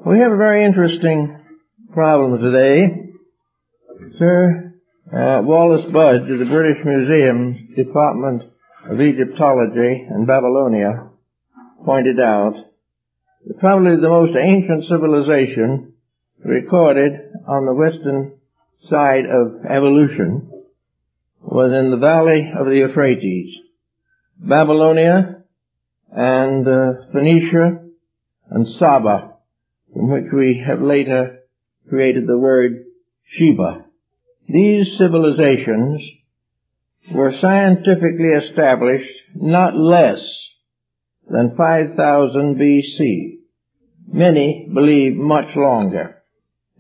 We have a very interesting problem today. Sir Wallace Budge of the British Museum's Department of Egyptology in Babylonia pointed out that probably the most ancient civilization recorded on the western side of evolution was in the valley of the Euphrates. Babylonia and Phoenicia and Saba, from which we have later created the word Sheba. These civilizations were scientifically established not less than 5000 BC. Many believe much longer.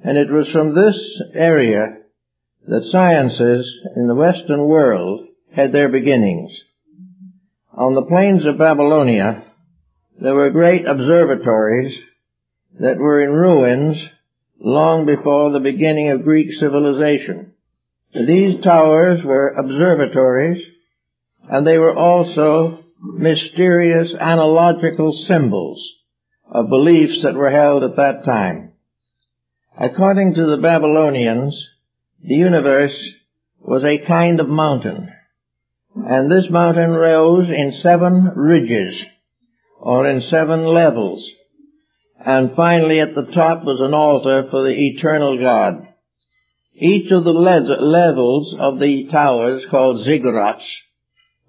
And it was from this area that sciences in the Western world had their beginnings. On the plains of Babylonia, there were great observatories that were in ruins long before the beginning of Greek civilization. These towers were observatories, and they were also mysterious analogical symbols of beliefs that were held at that time. According to the Babylonians, the universe was a kind of mountain, and this mountain rose in 7 ridges, or in 7 levels, and finally at the top was an altar for the eternal God. Each of the levels of the towers, called ziggurats,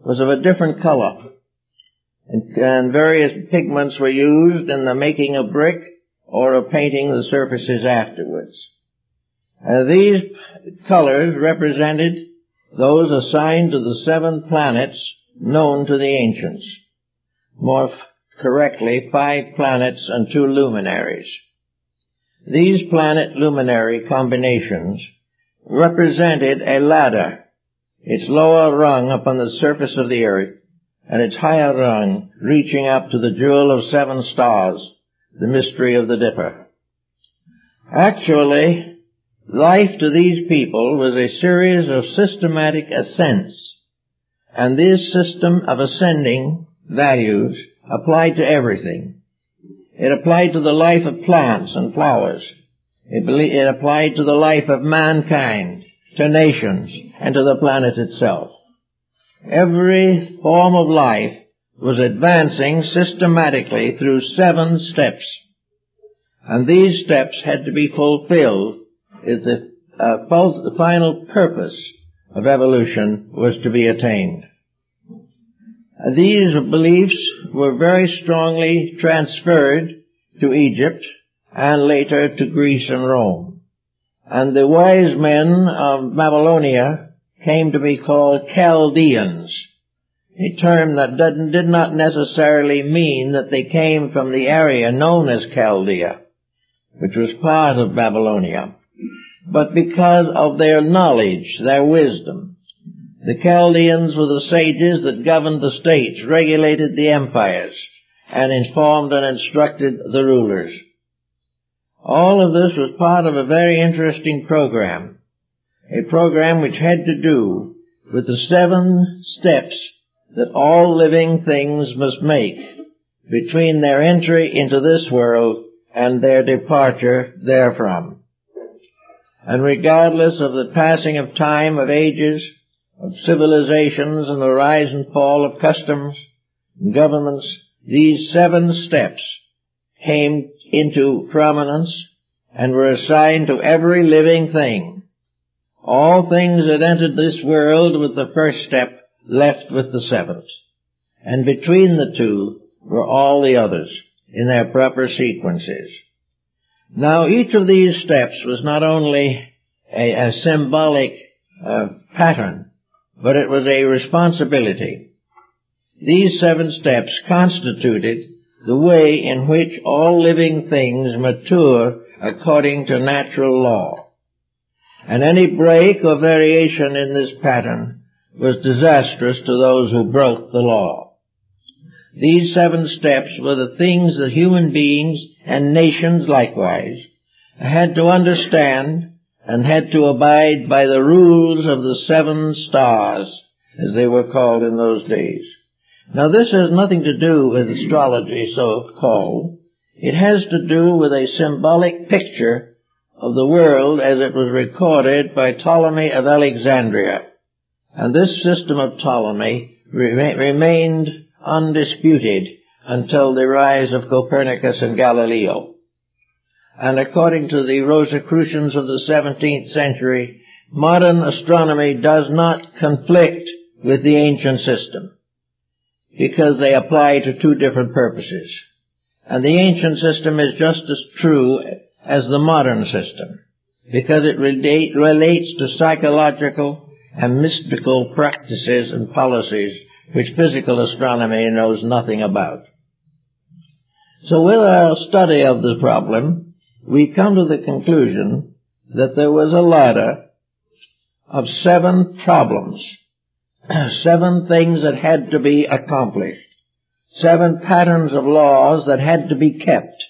was of a different color, and various pigments were used in the making of brick or of painting the surfaces afterwards. These colors represented those assigned to the 7 planets known to the ancients. More correctly, 5 planets and 2 luminaries. These planet-luminary combinations represented a ladder, its lower rung upon the surface of the earth, and its higher rung reaching up to the jewel of 7 stars, the mystery of the Dipper. Actually, life to these people was a series of systematic ascents, and this system of ascending values applied to everything. It applied to the life of plants and flowers. It applied to the life of mankind, to nations, and to the planet itself. Every form of life was advancing systematically through 7 steps, and these steps had to be fulfilled if the final purpose of evolution was to be attained. These beliefs were very strongly transferred to Egypt and later to Greece and Rome. And the wise men of Babylonia came to be called Chaldeans, a term that did not necessarily mean that they came from the area known as Chaldea, which was part of Babylonia, but because of their knowledge, their wisdom. The Chaldeans were the sages that governed the states, regulated the empires, and informed and instructed the rulers. All of this was part of a very interesting program, a program which had to do with the 7 steps that all living things must make between their entry into this world and their departure therefrom. And regardless of the passing of time, of ages, of civilizations, and the rise and fall of customs and governments, these 7 steps came into prominence and were assigned to every living thing. All things that entered this world with the first step left with the 7th. And between the 2 were all the others in their proper sequences. Now, each of these steps was not only a symbolic pattern, but it was a responsibility. These 7 steps constituted the way in which all living things mature according to natural law. And any break or variation in this pattern was disastrous to those who broke the law. These 7 steps were the things that human beings and nations likewise had to understand and had to abide by the rules of the 7 stars, as they were called in those days. Now, this has nothing to do with astrology, so called. It has to do with a symbolic picture of the world as it was recorded by Ptolemy of Alexandria. And this system of Ptolemy remained undisputed until the rise of Copernicus and Galileo. And according to the Rosicrucians of the 17th century, modern astronomy does not conflict with the ancient system, because they apply to two different purposes. And the ancient system is just as true as the modern system, because it relates to psychological and mystical practices and policies which physical astronomy knows nothing about. So with our study of the problem, we come to the conclusion that there was a ladder of 7 problems, 7 things that had to be accomplished, 7 patterns of laws that had to be kept,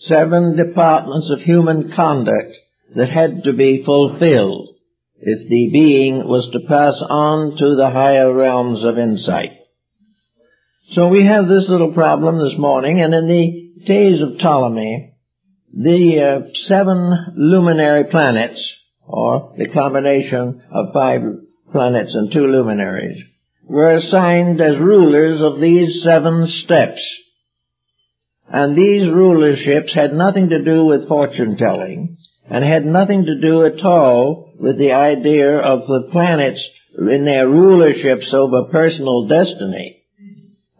7 departments of human conduct that had to be fulfilled if the being was to pass on to the higher realms of insight. So we have this little problem this morning, and in the days of Ptolemy, the 7 luminary planets, or the combination of 5 planets and 2 luminaries, were assigned as rulers of these 7 steps. And these rulerships had nothing to do with fortune-telling, and had nothing to do at all with the idea of the planets in their rulerships over personal destiny.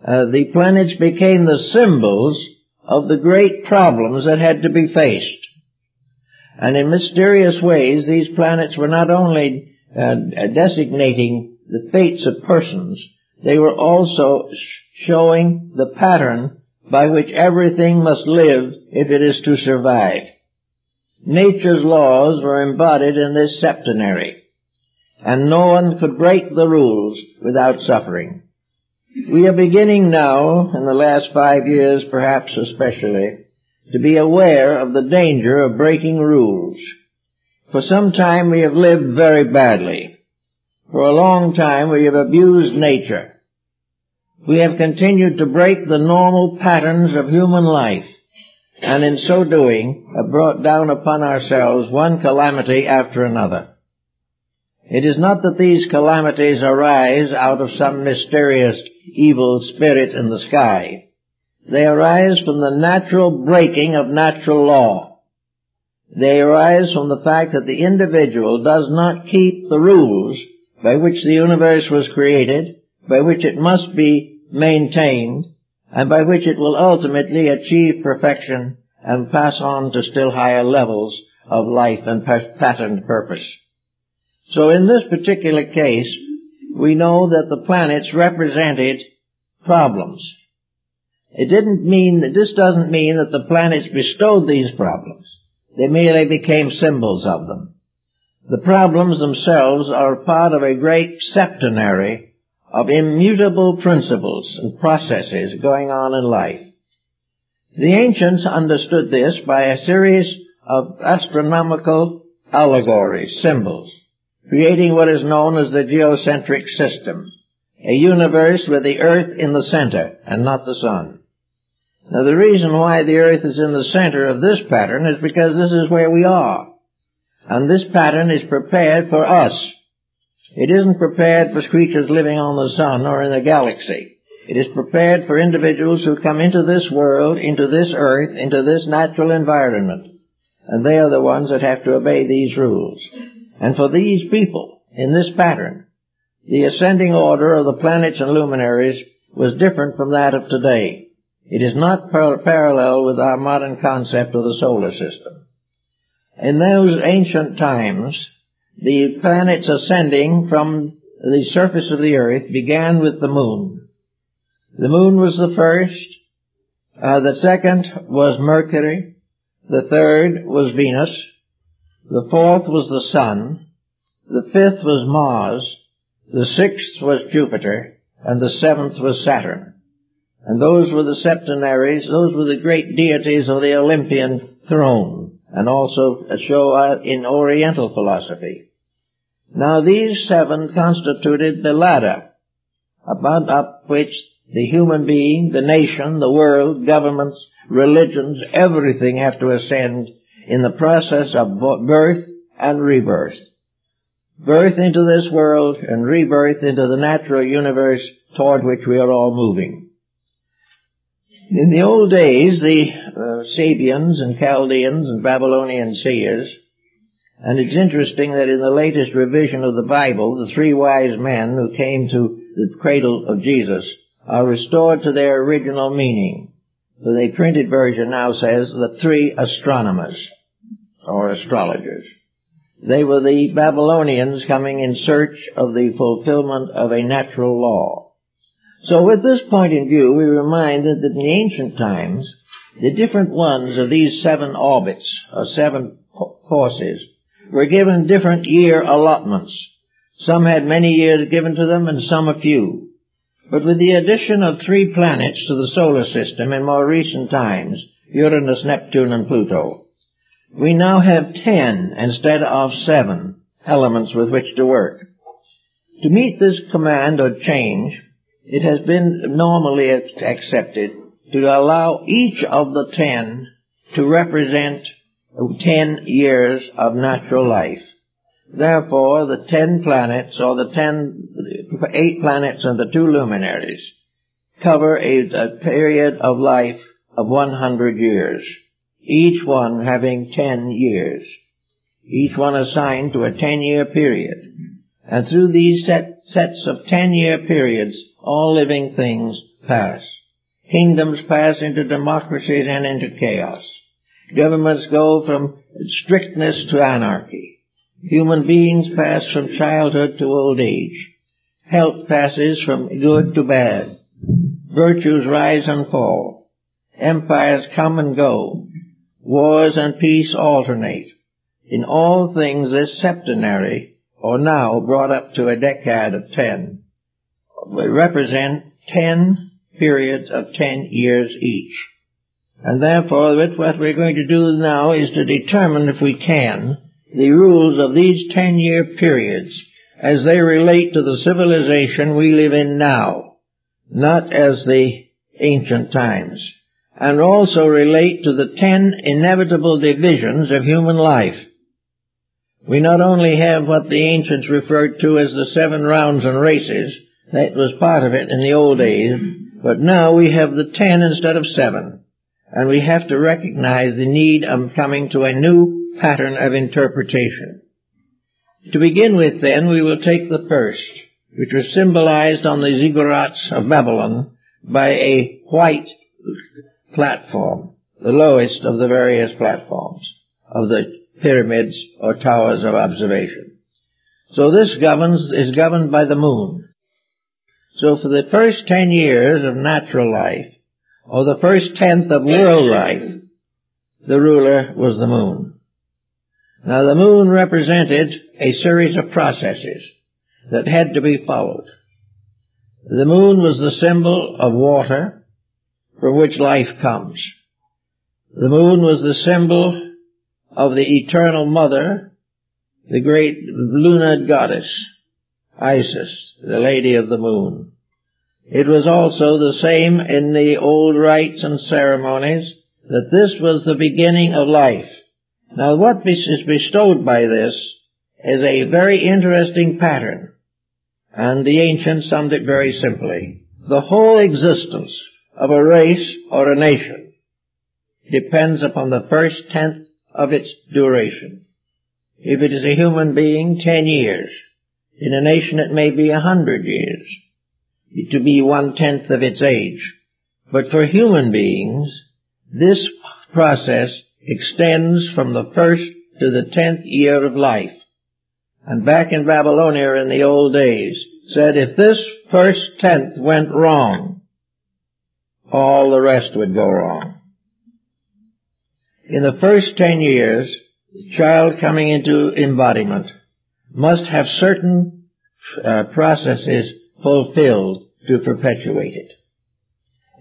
The planets became the symbols of the great problems that had to be faced. And in mysterious ways, these planets were not only designating the fates of persons, they were also showing the pattern by which everything must live if it is to survive. Nature's laws were embodied in this septenary, and no one could break the rules without suffering. We are beginning now, in the last 5 years perhaps especially, to be aware of the danger of breaking rules. For some time we have lived very badly. For a long time we have abused nature. We have continued to break the normal patterns of human life, and in so doing have brought down upon ourselves one calamity after another. It is not that these calamities arise out of some mysterious evil spirit in the sky. They arise from the natural breaking of natural law. They arise from the fact that the individual does not keep the rules by which the universe was created, by which it must be maintained, and by which it will ultimately achieve perfection and pass on to still higher levels of life and patterned purpose. So in this particular case, we know that the planets represented problems. This doesn't mean that the planets bestowed these problems. They merely became symbols of them. The problems themselves are part of a great septenary of immutable principles and processes going on in life. The ancients understood this by a series of astronomical allegories, symbols, creating what is known as the geocentric system, a universe with the earth in the center and not the sun. Now the reason why the earth is in the center of this pattern is because this is where we are. And this pattern is prepared for us. It isn't prepared for creatures living on the sun or in the galaxy. It is prepared for individuals who come into this world, into this earth, into this natural environment. And they are the ones that have to obey these rules. And for these people, in this pattern, the ascending order of the planets and luminaries was different from that of today. It is not parallel with our modern concept of the solar system. In those ancient times, the planets ascending from the surface of the earth began with the moon. The moon was the first. The second was Mercury. The third was Venus. The fourth was the sun. The fifth was Mars. The sixth was Jupiter. And the seventh was Saturn. And those were the septenaries. Those were the great deities of the Olympian throne, and also show in Oriental philosophy. Now these 7 constituted the ladder, about up which The human being, the nation, the world, governments, religions, everything have to ascend in the process of birth and rebirth. Birth into this world and rebirth into the natural universe toward which we are all moving. In the old days, the Sabians and Chaldeans and Babylonian seers, and it's interesting that in the latest revision of the Bible, the three wise men who came to the cradle of Jesus are restored to their original meaning. So the printed version now says the three astronomers, or astrologers. They were the Babylonians coming in search of the fulfillment of a natural law. So with this point in view, we are reminded that in the ancient times, the different ones of these 7 orbits, or 7 forces, were given different year allotments. Some had many years given to them and some a few. But with the addition of 3 planets to the solar system in more recent times, Uranus, Neptune, and Pluto, we now have 10 instead of 7 elements with which to work. To meet this command or change, it has been normally accepted to allow each of the 10 to represent 10 years of natural life. Therefore, the 10 planets, or the 8 planets and the 2 luminaries, cover a period of life of 100 years, each one having 10 years, each one assigned to a 10-year period. And through these sets of 10-year periods, all living things pass. Kingdoms pass into democracies and into chaos. Governments go from strictness to anarchy. Human beings pass from childhood to old age. Health passes from good to bad. Virtues rise and fall. Empires come and go. Wars and peace alternate. In all things this septenary, or now brought up to a decade of 10, represent 10 periods of 10 years each. And therefore, what we're going to do now is to determine, if we can, the rules of these 10-year periods as they relate to the civilization we live in now, not as the ancient times, and also relate to the 10 inevitable divisions of human life. We not only have what the ancients referred to as the 7 rounds and races, that was part of it in the old days, but now we have the 10 instead of 7. And we have to recognize the need of coming to a new pattern of interpretation. To begin with, then, we will take the first, which was symbolized on the ziggurats of Babylon by a white platform, the lowest of the various platforms of the pyramids or towers of observation. So this is governed by the moon. So for the first 10 years of natural life, or the first 10th of world life, the ruler was the moon. Now the moon represented a series of processes that had to be followed. The moon was the symbol of water from which life comes. The moon was the symbol of the eternal mother, the great lunar goddess, Isis, the lady of the moon. It was also the same in the old rites and ceremonies that this was the beginning of life. Now what is bestowed by this is a very interesting pattern, and the ancients summed it very simply. The whole existence of a race or a nation depends upon the first 10th of its duration. If it is a human being, 10 years. In a nation it may be 100 years. To be 1/10 of its age. But for human beings, this process extends from the first to the 10th year of life. And back in Babylonia in the old days, said if this first 10th went wrong, all the rest would go wrong. In the first 10 years, the child coming into embodiment must have certain processes fulfilled to perpetuate it.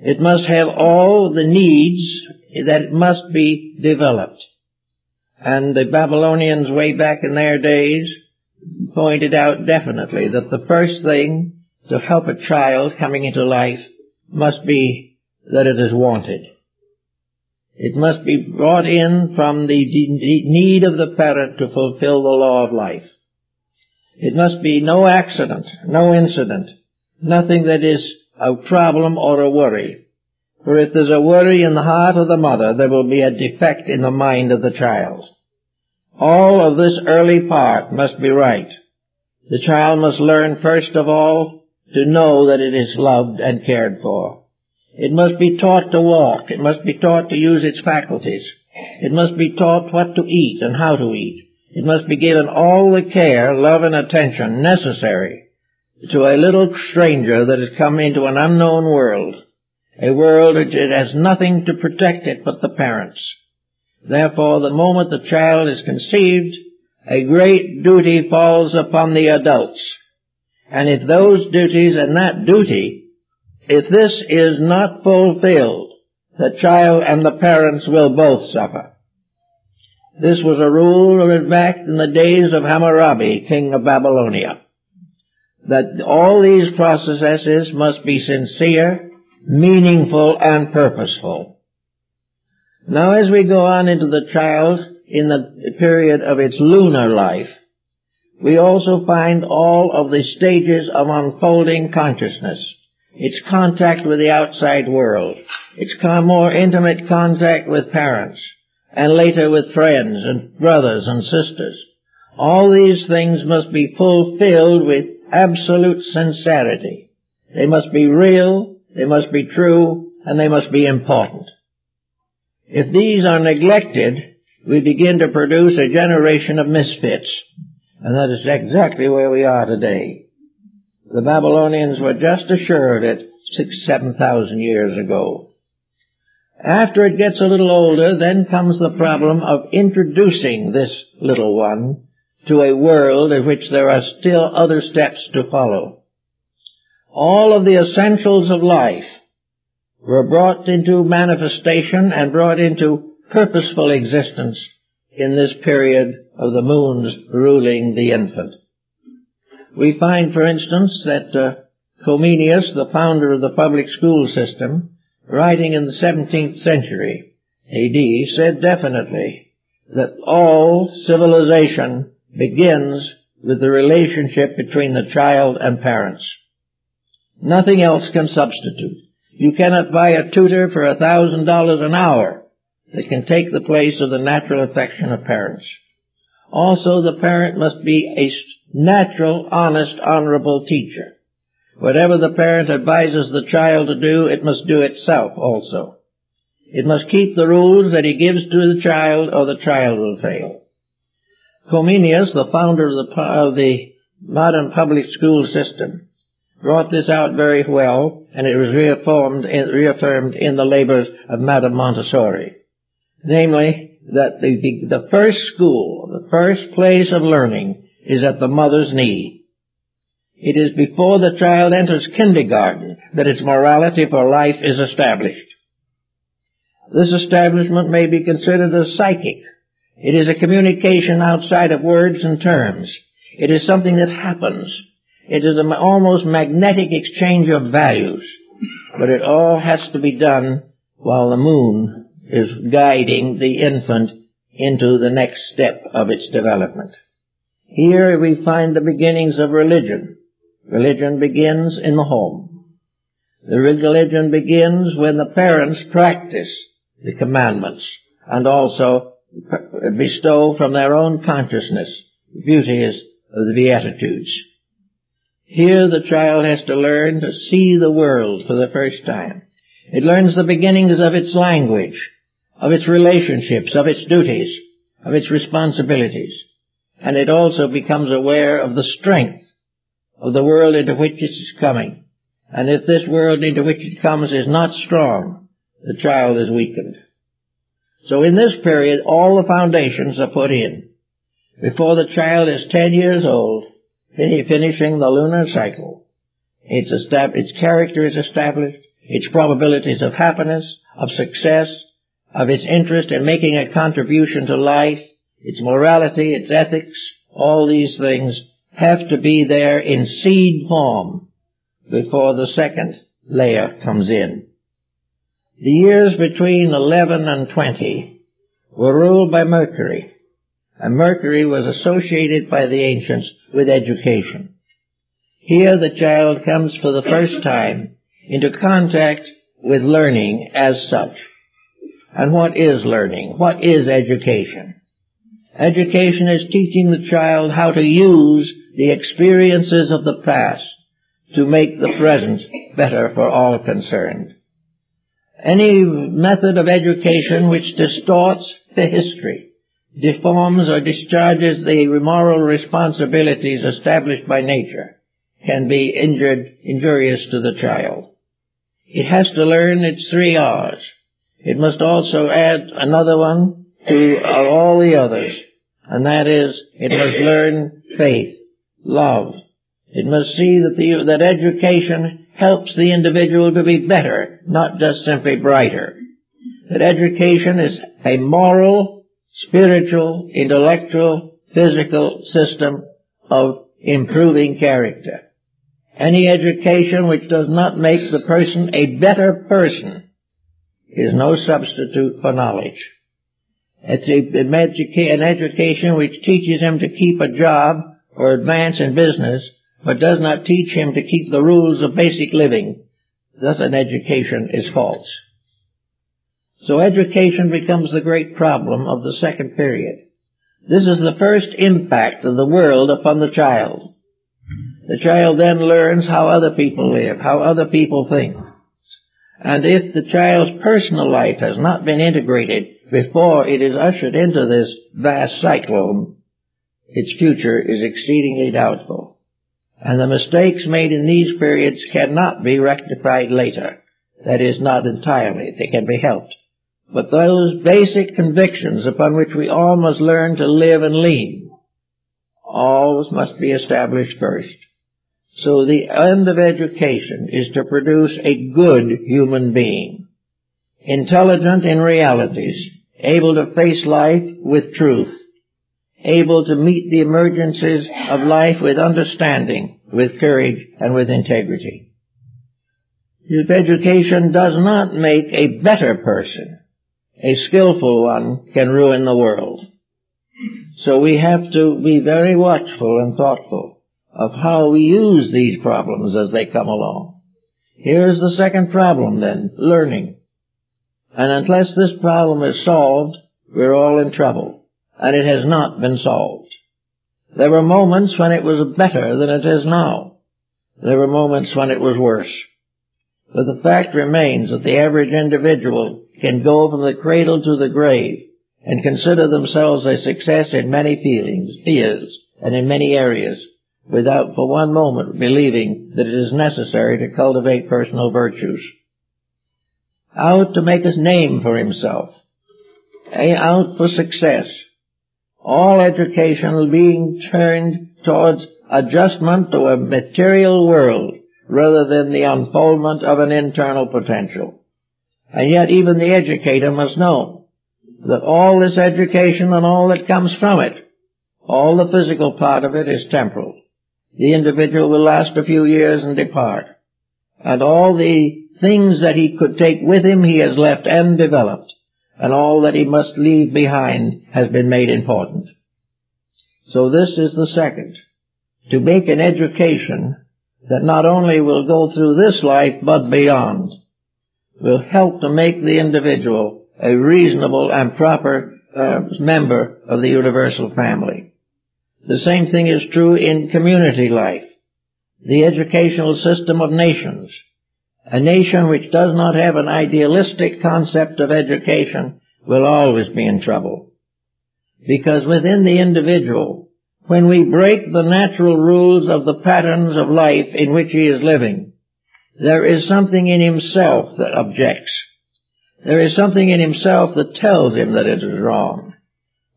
It must have all the needs that must be developed. And the Babylonians way back in their days pointed out definitely that the first thing to help a child coming into life must be that it is wanted. It must be brought in from the need of the parent to fulfill the law of life. It must be no accident, no incident, nothing that is a problem or a worry. For if there's a worry in the heart of the mother, there will be a defect in the mind of the child. All of this early part must be right. The child must learn, first of all, to know that it is loved and cared for. It must be taught to walk. It must be taught to use its faculties. It must be taught what to eat and how to eat. It must be given all the care, love, and attention necessary to a little stranger that has come into an unknown world, a world which it has nothing to protect it but the parents. Therefore, the moment the child is conceived, a great duty falls upon the adults. And if those duties and that duty, if this is not fulfilled, the child and the parents will both suffer. This was a rule, in fact, in the days of Hammurabi, king of Babylonia, that all these processes must be sincere, meaningful, and purposeful. Now, as we go on into the child in the period of its lunar life, we also find all of the stages of unfolding consciousness, its contact with the outside world, its more intimate contact with parents, and later with friends and brothers and sisters. All these things must be fulfilled with absolute sincerity. They must be real, they must be true, and they must be important. If these are neglected, we begin to produce a generation of misfits, and that is exactly where we are today. The Babylonians were just assured of it 6,000-7,000 years ago. After it gets a little older, then comes the problem of introducing this little one to a world in which there are still other steps to follow. All of the essentials of life were brought into manifestation and brought into purposeful existence in this period of the moon's ruling the infant. We find, for instance, that Comenius, the founder of the public school system, writing in the 17th century A.D., said definitely that all civilization begins with the relationship between the child and parents. Nothing else can substitute. You cannot buy a tutor for $1,000 an hour that can take the place of the natural affection of parents. Also, the parent must be a natural, honest, honorable teacher. Whatever the parent advises the child to do, it must do itself also. It must keep the rules that he gives to the child, or the child will fail. Comenius, the founder of the modern public school system, brought this out very well, and it was reaffirmed in the labors of Madame Montessori. Namely, that the first school, the first place of learning, is at the mother's knee. It is before the child enters kindergarten that its morality for life is established. This establishment may be considered as psychic. It is a communication outside of words and terms. It is something that happens. It is an almost magnetic exchange of values. But it all has to be done while the moon is guiding the infant into the next step of its development. Here we find the beginnings of religion. Religion begins in the home. The religion begins when the parents practice the commandments and also bestow from their own consciousness the beauties of the Beatitudes. Here the child has to learn to see the world for the first time. It learns the beginnings of its language, of its relationships, of its duties, of its responsibilities. And it also becomes aware of the strength of the world into which it is coming. And if this world into which it comes is not strong, the child is weakened. So in this period, all the foundations are put in. Before the child is 10 years old, finishing the lunar cycle, its character is established, its probabilities of happiness, of success, of its interest in making a contribution to life, its morality, its ethics, all these things have to be there in seed form before the second, layer comes in. The years between 11 and 20 were ruled by Mercury, and Mercury was associated by the ancients with education. Here the child comes for the first time into contact with learning as such. And what is learning? What is education? Education is teaching the child how to use the experiences of the past to make the present better for all concerned. Any method of education which distorts the history, deforms or discharges the moral responsibilities established by nature, can be injurious to the child. It has to learn its 3 R's. It must also add another one to all the others, and that is, it must learn faith, love. It must see that education helps the individual to be better, not just simply brighter. That education is a moral, spiritual, intellectual, physical system of improving character. Any education which does not make the person a better person is no substitute for knowledge. It's an education which teaches him to keep a job or advance in business, but does not teach him to keep the rules of basic living. Thus an education is false. So education becomes the great problem of the second period. This is the first impact of the world upon the child. The child then learns how other people live, how other people think. And if the child's personal life has not been integrated before it is ushered into this vast cyclone, its future is exceedingly doubtful. And the mistakes made in these periods cannot be rectified later. That is, not entirely. They can be helped. But those basic convictions upon which we all must learn to live and lean, all must be established first. So the end of education is to produce a good human being, intelligent in realities, able to face life with truth, able to meet the emergencies of life with understanding, with courage, and with integrity. If education does not make a better person, a skillful one can ruin the world. So we have to be very watchful and thoughtful of how we use these problems as they come along. Here's the second problem then, learning. And unless this problem is solved, we're all in trouble. And it has not been solved. There were moments when it was better than it is now. There were moments when it was worse. But the fact remains that the average individual can go from the cradle to the grave and consider themselves a success in many fields, and in many areas, without for one moment believing that it is necessary to cultivate personal virtues. Out to make a name for himself, out for success. All education being turned towards adjustment to a material world rather than the unfoldment of an internal potential. And yet even the educator must know that all this education and all that comes from it, all the physical part of it, is temporal. The individual will last a few years and depart. And all the things that he could take with him he has left undeveloped. And all that he must leave behind has been made important. So this is the second. To make an education that not only will go through this life but beyond, will help to make the individual a reasonable and proper member of the universal family. The same thing is true in community life. The educational system of nations. A nation which does not have an idealistic concept of education will always be in trouble. Because within the individual, when we break the natural rules of the patterns of life in which he is living, there is something in himself that objects. There is something in himself that tells him that it is wrong.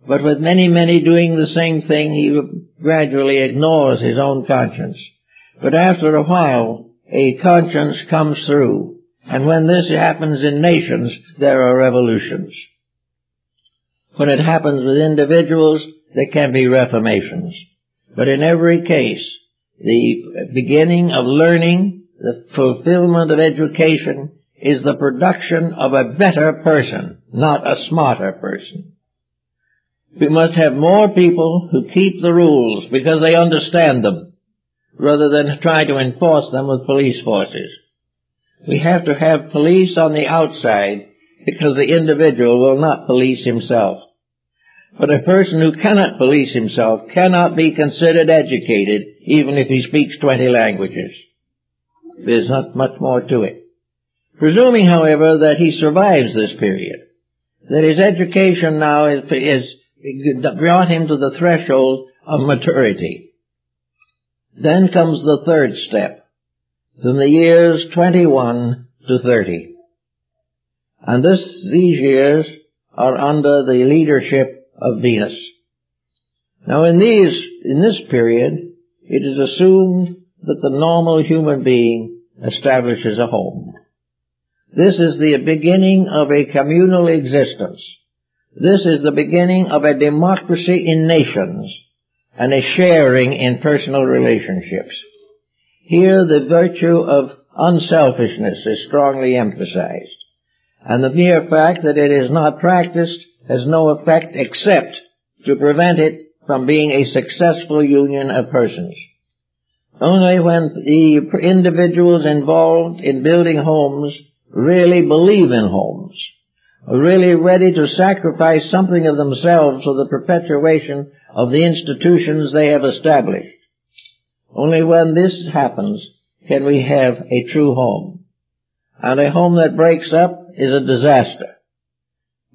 But with many doing the same thing, he gradually ignores his own conscience. But after a while, a conscience comes through. And when this happens in nations, there are revolutions. When it happens with individuals, there can be reformations. But in every case, the beginning of learning, the fulfillment of education is the production of a better person, not a smarter person. We must have more people who keep the rules because they understand them, rather than try to enforce them with police forces. We have to have police on the outside because the individual will not police himself. But a person who cannot police himself cannot be considered educated, even if he speaks 20 languages. There's not much more to it. Presuming, however, that he survives this period, that his education now is brought him to the threshold of maturity. Then comes the third step, from the years 21 to 30. And these years are under the leadership of Venus. Now in this period, it is assumed that the normal human being establishes a home. This is the beginning of a communal existence. This is the beginning of a democracy in nations and a sharing in personal relationships. Here the virtue of unselfishness is strongly emphasized, and the mere fact that it is not practiced has no effect except to prevent it from being a successful union of persons. Only when the individuals involved in building homes really believe in homes, are really ready to sacrifice something of themselves for the perpetuation of the institutions they have established. Only when this happens can we have a true home. And a home that breaks up is a disaster.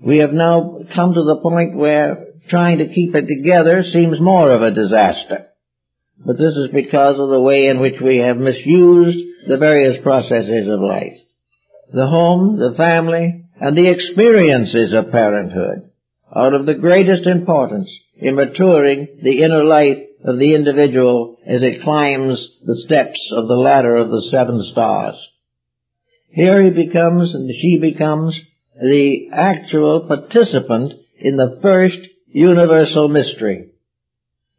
We have now come to the point where trying to keep it together seems more of a disaster. But this is because of the way in which we have misused the various processes of life. The home, the family, and the experiences of parenthood are of the greatest importance in maturing the inner life of the individual as it climbs the steps of the ladder of the 7 stars. Here he becomes, and she becomes, the actual participant in the first universal mystery.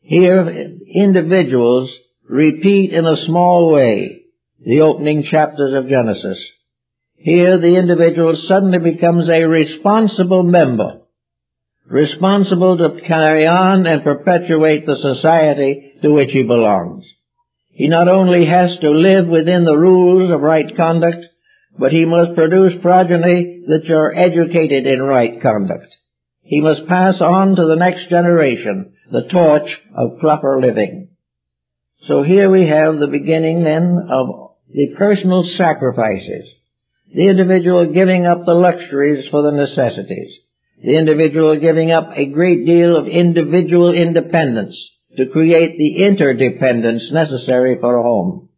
Here individuals repeat in a small way the opening chapters of Genesis. Here the individual suddenly becomes a responsible member, responsible to carry on and perpetuate the society to which he belongs. He not only has to live within the rules of right conduct, but he must produce progeny that are educated in right conduct. He must pass on to the next generation the torch of proper living. So here we have the beginning then of the personal sacrifices. The individual giving up the luxuries for the necessities. The individual giving up a great deal of individual independence to create the interdependence necessary for a home.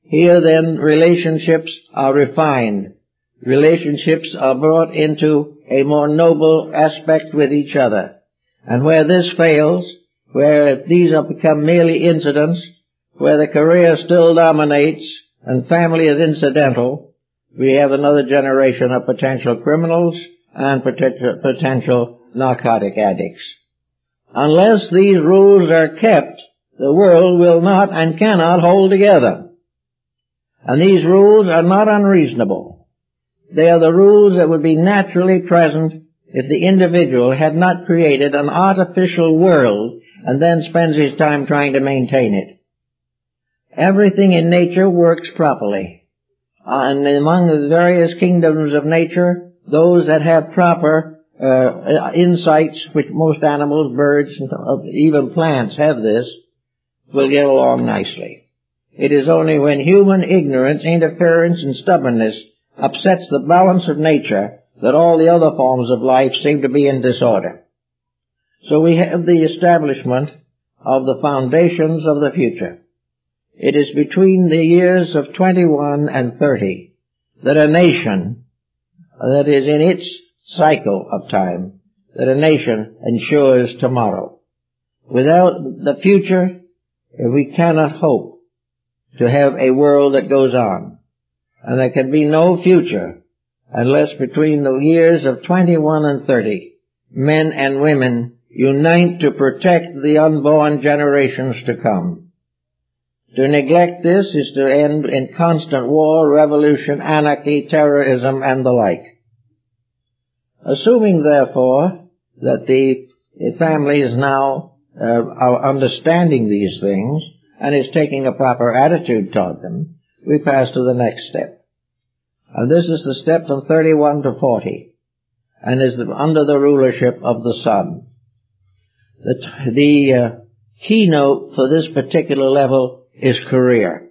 Here then relationships are refined. Relationships are brought into a more noble aspect with each other. And where this fails, where these have become merely incidents, where the career still dominates and family is incidental, we have another generation of potential criminals and potential narcotic addicts. Unless these rules are kept, the world will not and cannot hold together. And these rules are not unreasonable. They are the rules that would be naturally present if the individual had not created an artificial world and then spends his time trying to maintain it. Everything in nature works properly. And among the various kingdoms of nature, those that have proper insights, which most animals, birds, and even plants have this, will get along nicely. It is only when human ignorance, interference, and stubbornness upsets the balance of nature that all the other forms of life seem to be in disorder. So we have the establishment of the foundations of the future. It is between the years of 21 and 30 that a nation, that is in its cycle of time, that a nation ensures tomorrow. Without the future, we cannot hope to have a world that goes on. And there can be no future unless between the years of 21 and 30, men and women unite to protect the unborn generations to come. To neglect this is to end in constant war, revolution, anarchy, terrorism, and the like. Assuming, therefore, that the family is now understanding these things and is taking a proper attitude toward them, we pass to the next step. And this is the step from 31 to 40, and is under the rulership of the Son. The keynote for this particular level is career.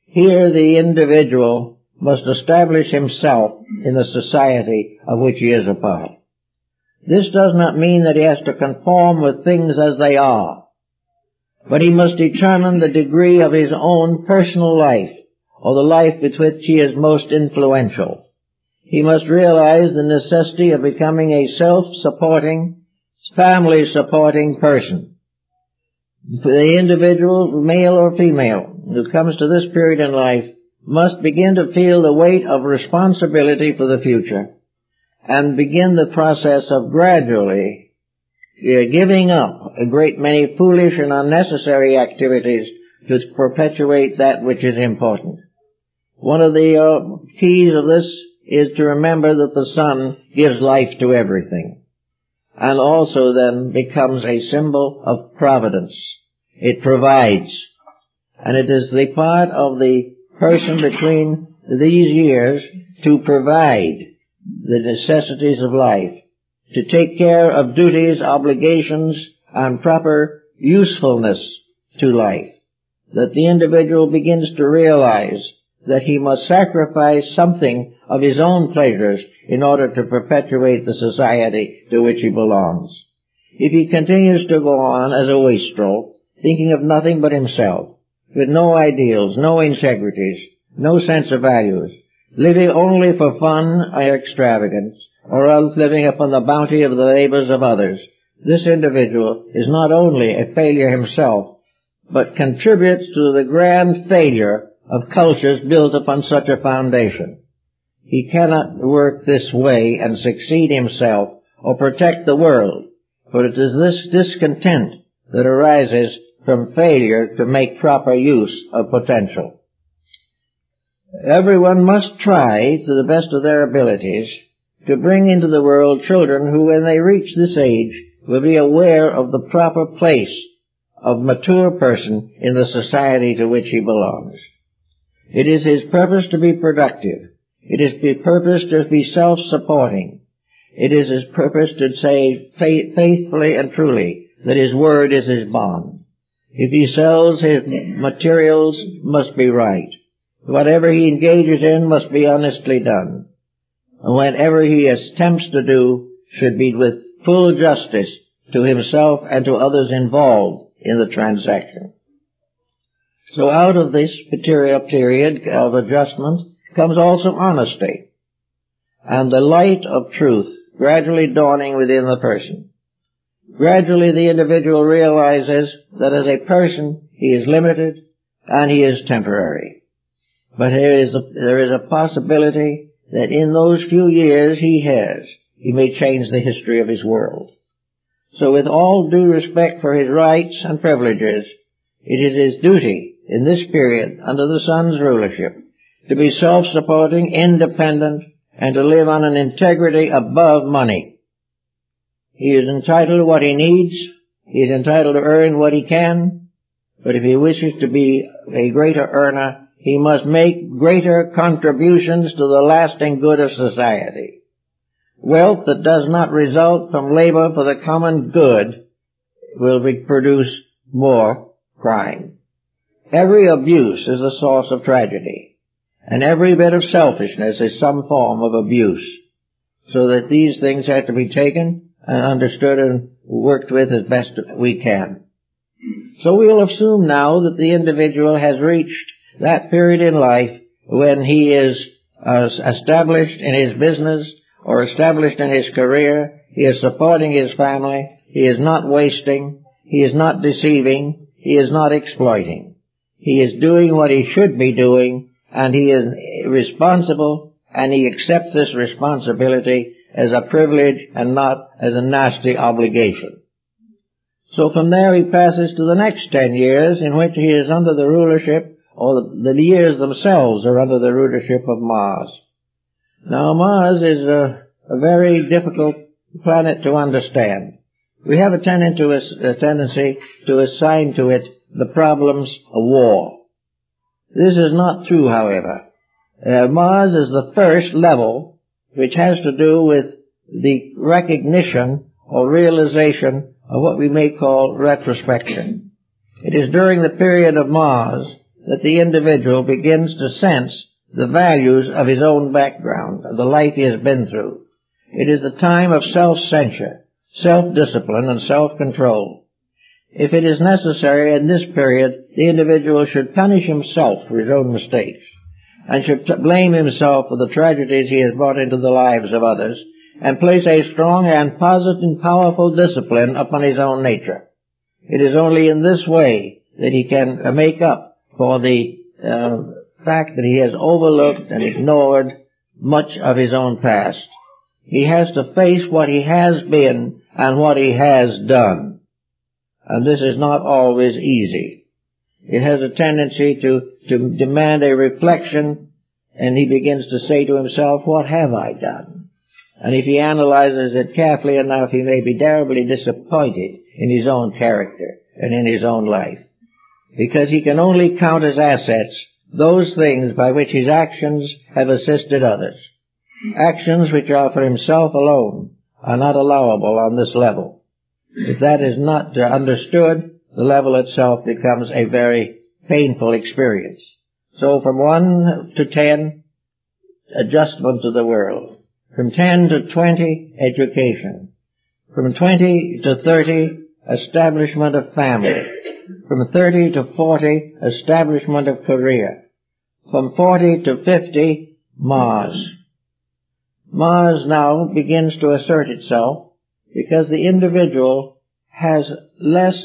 Here the individual must establish himself in the society of which he is a part. This does not mean that he has to conform with things as they are, but he must determine the degree of his own personal life, or the life with which he is most influential. He must realize the necessity of becoming a self-supporting, family-supporting person. The individual, male or female, who comes to this period in life must begin to feel the weight of responsibility for the future and begin the process of gradually giving up a great many foolish and unnecessary activities to perpetuate that which is important. One of the keys of this is to remember that the Son gives life to everything, and also then becomes a symbol of providence. It provides, and it is the part of the person between these years to provide the necessities of life, to take care of duties, obligations, and proper usefulness to life, that the individual begins to realize that he must sacrifice something of his own pleasures in order to perpetuate the society to which he belongs. If he continues to go on as a wastrel, thinking of nothing but himself, with no ideals, no integrities, no sense of values, living only for fun or extravagance, or else living upon the bounty of the labors of others, this individual is not only a failure himself, but contributes to the grand failure of cultures built upon such a foundation. He cannot work this way and succeed himself or protect the world, for it is this discontent that arises from failure to make proper use of potential. Everyone must try, to the best of their abilities, to bring into the world children who, when they reach this age, will be aware of the proper place of mature person in the society to which he belongs. It is his purpose to be productive. It is his purpose to be self-supporting. It is his purpose to say faithfully and truly that his word is his bond. If he sells, his materials must be right. Whatever he engages in must be honestly done. And whatever he attempts to do should be with full justice to himself and to others involved in the transaction. So out of this period of adjustment comes also honesty and the light of truth gradually dawning within the person. Gradually the individual realizes that as a person he is limited and he is temporary. But there is a possibility that in those few years he may change the history of his world. So with all due respect for his rights and privileges, it is his duty in this period under the Son's rulership to be self-supporting, independent, and to live on an integrity above money. He is entitled to what he needs. He is entitled to earn what he can. But if he wishes to be a greater earner, he must make greater contributions to the lasting good of society. Wealth that does not result from labor for the common good will produce more crime. Every abuse is a source of tragedy, and every bit of selfishness is some form of abuse, so that these things have to be taken and understood and worked with as best we can. So we'll assume now that the individual has reached that period in life when he is established in his business or established in his career, he is supporting his family, he is not wasting, he is not deceiving, he is not exploiting. He is doing what he should be doing, and he is responsible, and he accepts this responsibility as a privilege and not as a nasty obligation. So from there he passes to the next 10 years in which he is under the rulership, or the years themselves are under the rulership of Mars. Now Mars is a very difficult planet to understand. We have a tendency to assign to it the problems of war. This is not true, however. Mars is the first level which has to do with the recognition or realization of what we may call retrospection. It is during the period of Mars that the individual begins to sense the values of his own background, of the life he has been through. It is the time of self-censure, self-discipline, and self-control. If it is necessary in this period, the individual should punish himself for his own mistakes, and should blame himself for the tragedies he has brought into the lives of others, and place a strong and positive and powerful discipline upon his own nature. It is only in this way that he can make up for the fact that he has overlooked and ignored much of his own past. He has to face what he has been and what he has done. And this is not always easy. It has a tendency to demand a reflection, and he begins to say to himself, what have I done? And if he analyzes it carefully enough, he may be terribly disappointed in his own character and in his own life, because he can only count as assets those things by which his actions have assisted others. Actions which are for himself alone are not allowable on this level. If that is not understood, the level itself becomes a very painful experience. So from 1 to 10, adjustment to the world. From 10 to 20, education. From 20 to 30, establishment of family. From 30 to 40, establishment of career. From 40 to 50, Mars. Mars now begins to assert itself because the individual has less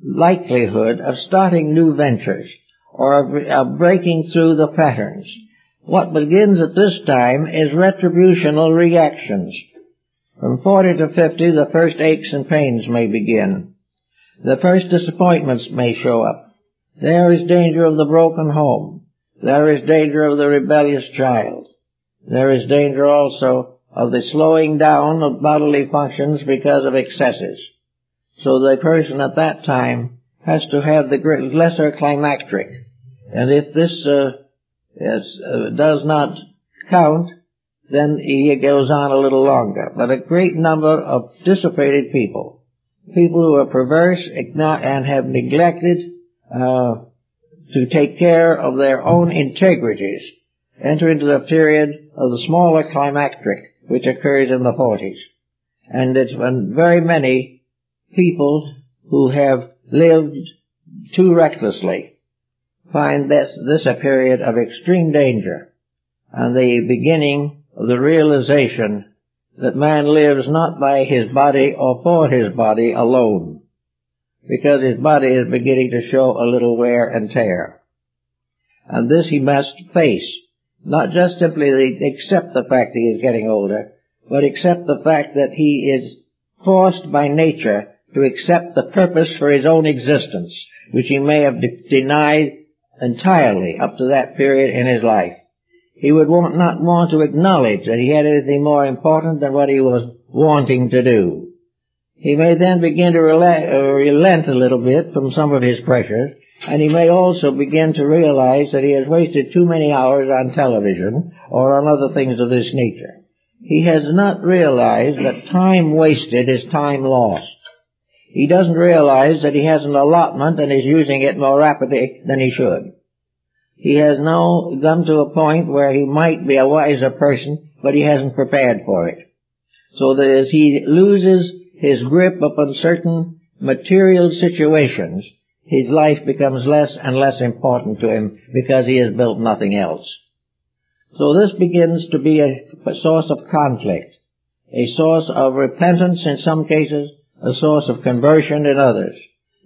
likelihood of starting new ventures or of breaking through the patterns. What begins at this time is retributional reactions. From 40 to 50, the first aches and pains may begin. The first disappointments may show up. There is danger of the broken home. There is danger of the rebellious child. There is danger also of the slowing down of bodily functions because of excesses. So the person at that time has to have the lesser climacteric. And if this does not count, then he goes on a little longer. But a great number of dissipated people who are perverse and have neglected to take care of their own integrities, enter into the period of the smaller climacteric, which occurs in the 40s. And it's when very many people who have lived too recklessly find this a period of extreme danger, and the beginning of the realization that man lives not by his body or for his body alone, because his body is beginning to show a little wear and tear. And this he must face, not just simply accept the fact he is getting older, but accept the fact that he is forced by nature to accept the purpose for his own existence, which he may have denied entirely up to that period in his life. He would not want to acknowledge that he had anything more important than what he was wanting to do. He may then begin to relent a little bit from some of his pressures, and he may also begin to realize that he has wasted too many hours on television or on other things of this nature. He has not realized that time wasted is time lost. He doesn't realize that he has an allotment and is using it more rapidly than he should. He has now come to a point where he might be a wiser person, but he hasn't prepared for it. So that as he loses his grip upon certain material situations, his life becomes less and less important to him because he has built nothing else. So this begins to be a source of conflict, a source of repentance in some cases, a source of conversion in others.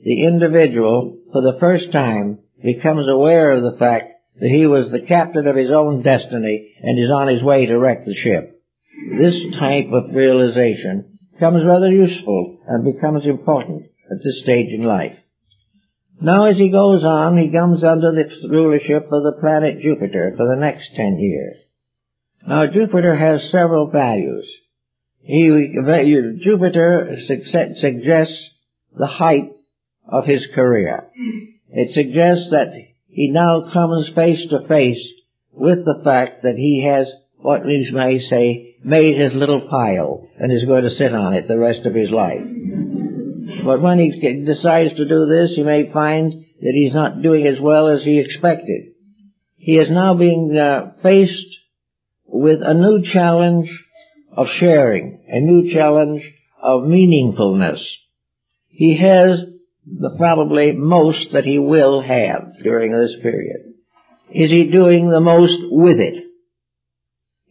The individual, for the first time, becomes aware of the fact that he was the captain of his own destiny and is on his way to wreck the ship. This type of realization becomes rather useful and becomes important, at this stage in life. Now as he goes on, he comes under the rulership of the planet Jupiter for the next 10 years. Now Jupiter has several values. Jupiter suggests the height of his career. It suggests that he now comes face to face with the fact that he has, what we may say, made his little pile and is going to sit on it the rest of his life. But when he decides to do this, he may find that he's not doing as well as he expected. He is now being faced with a new challenge of sharing, a new challenge of meaningfulness. He has probably most that he will have during this period. Is he doing the most with it?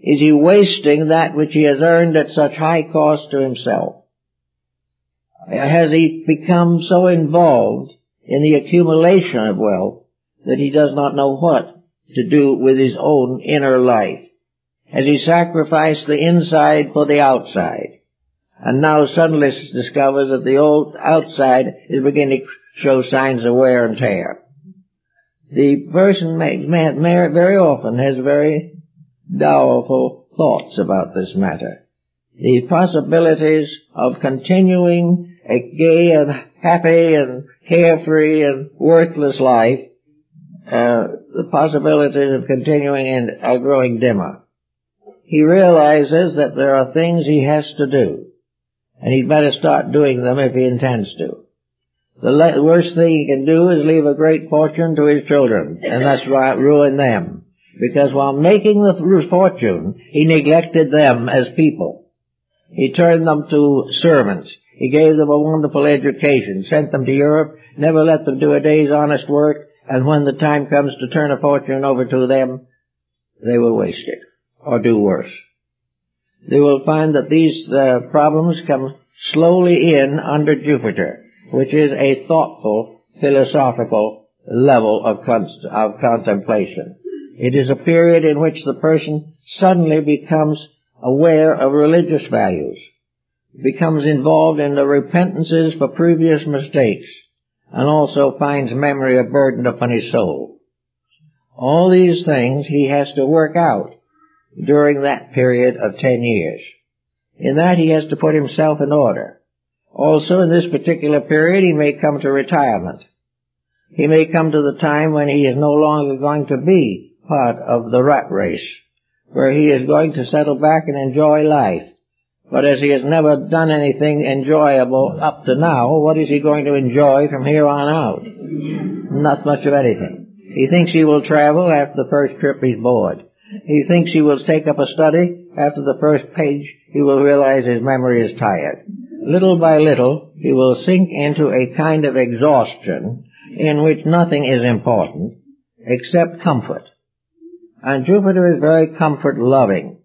Is he wasting that which he has earned at such high cost to himself? Has he become so involved in the accumulation of wealth that he does not know what to do with his own inner life? Has he sacrificed the inside for the outside, and now suddenly discovers that the old outside is beginning to show signs of wear and tear? The person very often has very doubtful thoughts about this matter. The possibilities of continuing a gay and happy and carefree and worthless life, the possibilities of continuing are growing dimmer. He realizes that there are things he has to do, and he'd better start doing them if he intends to. The worst thing he can do is leave a great fortune to his children, and that's ruin them. Because while making the fortune, he neglected them as people. He turned them to servants. He gave them a wonderful education, sent them to Europe, never let them do a day's honest work, and when the time comes to turn a fortune over to them, they will waste it, or do worse. They will find that these problems come slowly in under Jupiter, which is a thoughtful, philosophical level of contemplation. It is a period in which the person suddenly becomes aware of religious values, becomes involved in the repentances for previous mistakes, and also finds memory a burden upon his soul. All these things he has to work out during that period of 10 years. In that he has to put himself in order. Also in this particular period he may come to retirement. He may come to the time when he is no longer going to be part of the rat race, where he is going to settle back and enjoy life. But as he has never done anything enjoyable up to now, what is he going to enjoy from here on out? Not much of anything. He thinks he will travel. After the first trip he's bored. He thinks he will take up a study. After the first page he will realize his memory is tired. Little by little he will sink into a kind of exhaustion in which nothing is important except comfort. And Jupiter is very comfort-loving.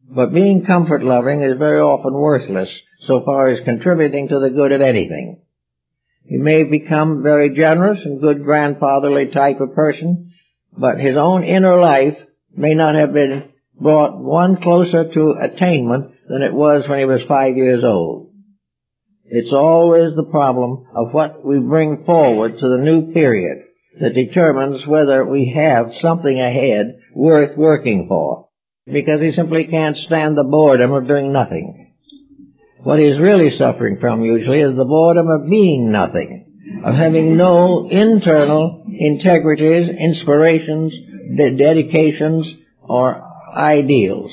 But being comfort-loving is very often worthless so far as contributing to the good of anything. He may become very generous and good grandfatherly type of person, but his own inner life may not have been brought one closer to attainment than it was when he was 5 years old. It's always the problem of what we bring forward to the new period that determines whether we have something ahead worth working for, because he simply can't stand the boredom of doing nothing. What he's really suffering from usually is the boredom of being nothing, of having no internal integrities, inspirations, dedications, or ideals.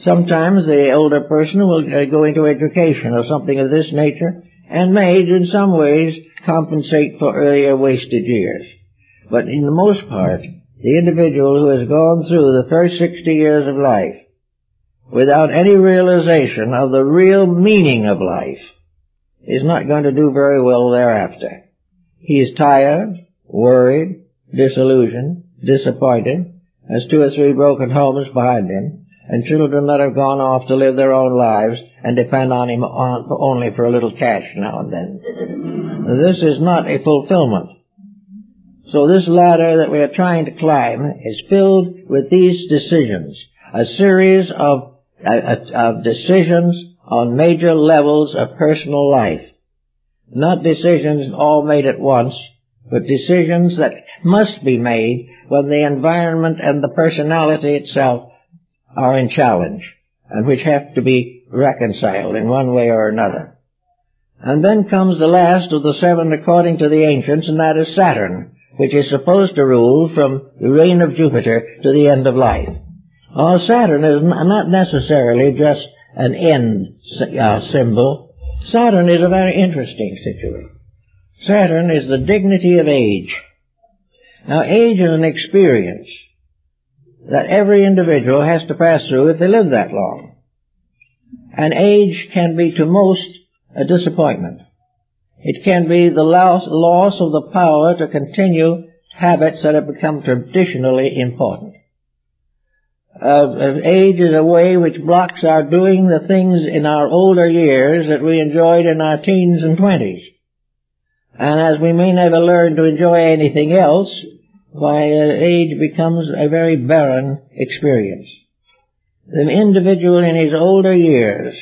Sometimes the older person will go into education or something of this nature and may, in some ways, compensate for earlier wasted years. But in the most part, the individual who has gone through the first 60 years of life without any realization of the real meaning of life is not going to do very well thereafter. He is tired, worried, disillusioned, disappointed, has 2 or 3 broken homes behind him, and children that have gone off to live their own lives and depend on him only for a little cash now and then. This is not a fulfillment. So this ladder that we are trying to climb is filled with these decisions, a series of decisions on major levels of personal life. Not decisions all made at once, but decisions that must be made when the environment and the personality itself are in challenge, and which have to be reconciled in one way or another. And then comes the last of the seven according to the ancients, and that is Saturn, which is supposed to rule from the reign of Jupiter to the end of life. Saturn is not necessarily just an end symbol. Saturn is a very interesting situation. Saturn is the dignity of age. Now, age is an experience that every individual has to pass through if they live that long. And age can be to most a disappointment. It can be the loss of the power to continue habits that have become traditionally important. Age is a way which blocks our doing the things in our older years that we enjoyed in our teens and 20s. And as we may never learn to enjoy anything else, age becomes a very barren experience. The individual in his older years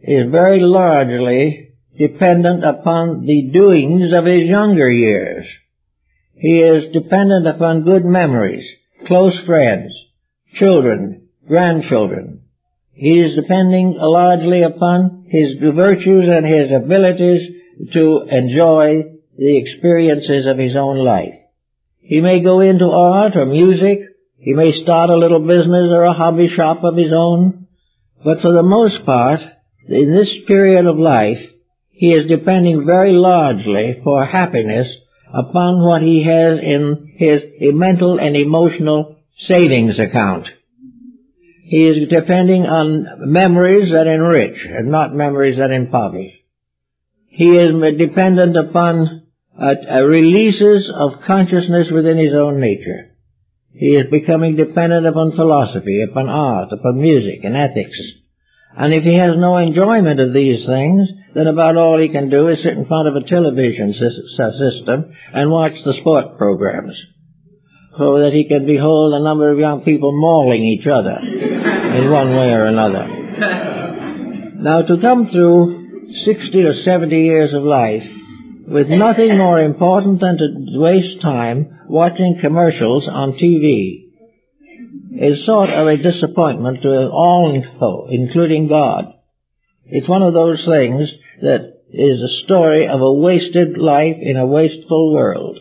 is very largely dependent upon the doings of his younger years. He is dependent upon good memories, close friends, children, grandchildren. He is depending largely upon his virtues and his abilities to enjoy the experiences of his own life. He may go into art or music. He may start a little business or a hobby shop of his own. But for the most part, in this period of life, he is depending very largely for happiness upon what he has in his mental and emotional savings account. He is depending on memories that enrich and not memories that impoverish. He is dependent upon releases of consciousness within his own nature. He is becoming dependent upon philosophy, upon art, upon music and ethics. And if he has no enjoyment of these things, then about all he can do is sit in front of a television system and watch the sport programs, so that he can behold a number of young people mauling each other in one way or another. Now, to come through 60 or 70 years of life with nothing more important than to waste time watching commercials on TV is sort of a disappointment to all, including God. It's one of those things that is a story of a wasted life in a wasteful world.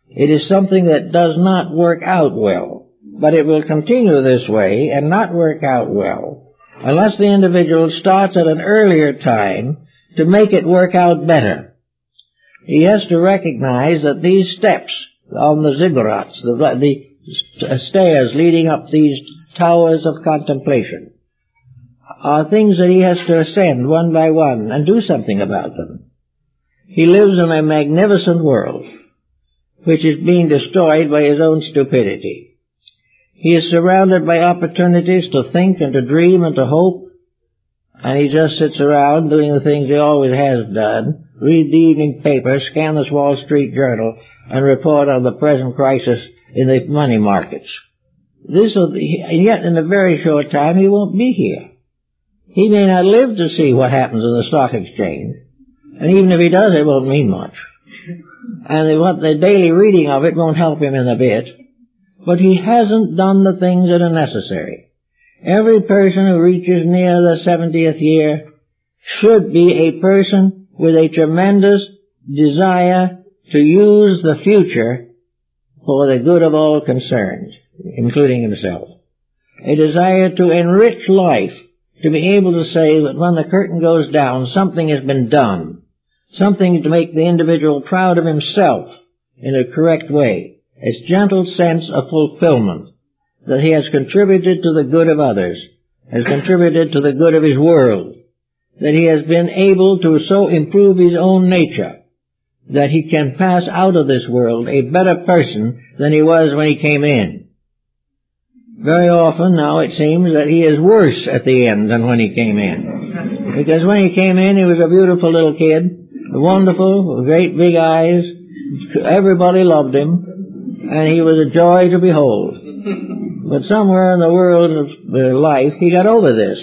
It is something that does not work out well, but it will continue this way and not work out well unless the individual starts at an earlier time to make it work out better. He has to recognize that these steps on the ziggurats, the stairs leading up these towers of contemplation, are things that he has to ascend one by one and do something about them. He lives in a magnificent world which is being destroyed by his own stupidity. He is surrounded by opportunities to think and to dream and to hope, and he just sits around doing the things he always has done, read the evening paper, scan the Wall Street Journal, and report on the present crisis in the money markets. And yet in a very short time he won't be here. He may not live to see what happens in the stock exchange, and even if he does, it won't mean much. And what the daily reading of it won't help him in a bit. But he hasn't done the things that are necessary. Every person who reaches near the 70th year should be a person with a tremendous desire to use the future for the good of all concerned, including himself. A desire to enrich life, to be able to say that when the curtain goes down, something has been done. Something to make the individual proud of himself in a correct way. A gentle sense of fulfillment, that he has contributed to the good of others, has contributed to the good of his world, that he has been able to so improve his own nature that he can pass out of this world a better person than he was when he came in. Very often now it seems that he is worse at the end than when he came in. Because when he came in, he was a beautiful little kid, wonderful, with great big eyes. Everybody loved him, and he was a joy to behold. But somewhere in the world of life, he got over this.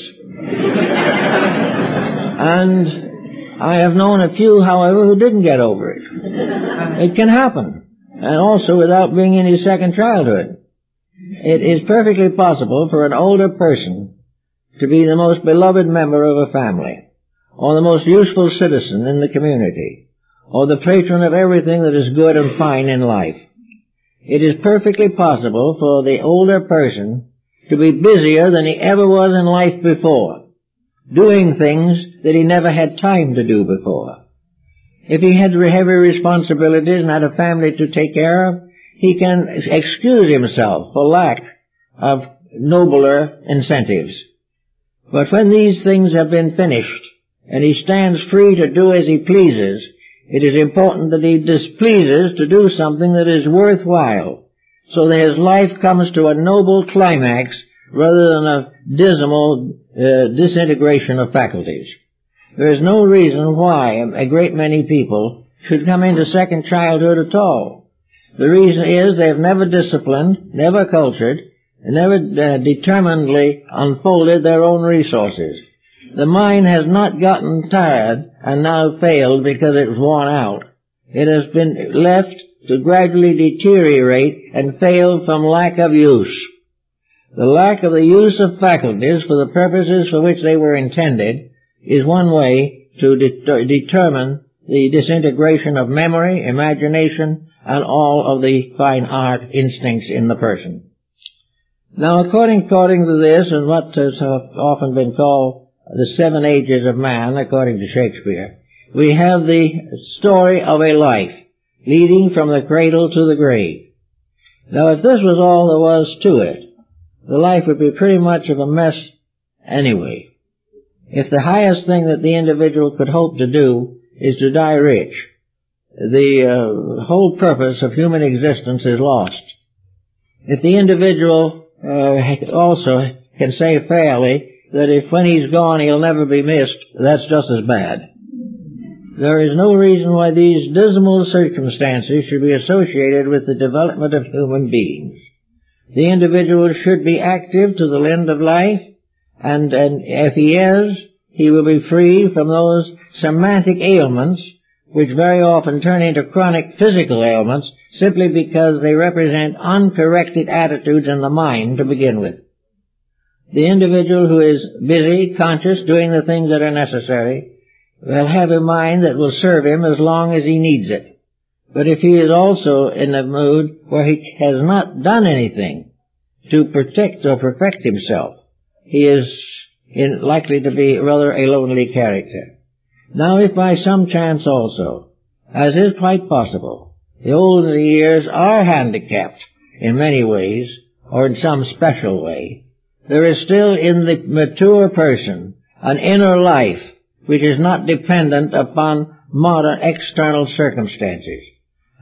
And I have known a few, however, who didn't get over it. It can happen. And also without being in his second childhood. It is perfectly possible for an older person to be the most beloved member of a family, or the most useful citizen in the community, or the patron of everything that is good and fine in life. It is perfectly possible for the older person to be busier than he ever was in life before, doing things that he never had time to do before. If he had heavy responsibilities and had a family to take care of, he can excuse himself for lack of nobler incentives. But when these things have been finished, and he stands free to do as he pleases, it is important that he displeases to do something that is worthwhile, so that his life comes to a noble climax rather than a dismal disintegration of faculties. There is no reason why a great many people should come into second childhood at all. The reason is they have never disciplined, never cultured, and never determinedly unfolded their own resources. The mind has not gotten tired and now failed because it was worn out. It has been left to gradually deteriorate and fail from lack of use. The lack of the use of faculties for the purposes for which they were intended is one way to determine the disintegration of memory, imagination, and all of the fine art instincts in the person. Now, according to this, and what has often been called the 7 ages of man, according to Shakespeare, we have the story of a life leading from the cradle to the grave. Now, if this was all there was to it, the life would be pretty much of a mess anyway. If the highest thing that the individual could hope to do is to die rich, the whole purpose of human existence is lost. If the individual also can say fairly that if when he's gone he'll never be missed, that's just as bad. There is no reason why these dismal circumstances should be associated with the development of human beings. The individual should be active to the end of life, and if he is, he will be free from those somatic ailments which very often turn into chronic physical ailments simply because they represent uncorrected attitudes in the mind to begin with. The individual who is busy, conscious, doing the things that are necessary, will have a mind that will serve him as long as he needs it. But if he is also in a mood where he has not done anything to protect or perfect himself, he is likely to be rather a lonely character. Now, if by some chance also, as is quite possible, the older years are handicapped in many ways, or in some special way, there is still in the mature person an inner life which is not dependent upon modern external circumstances.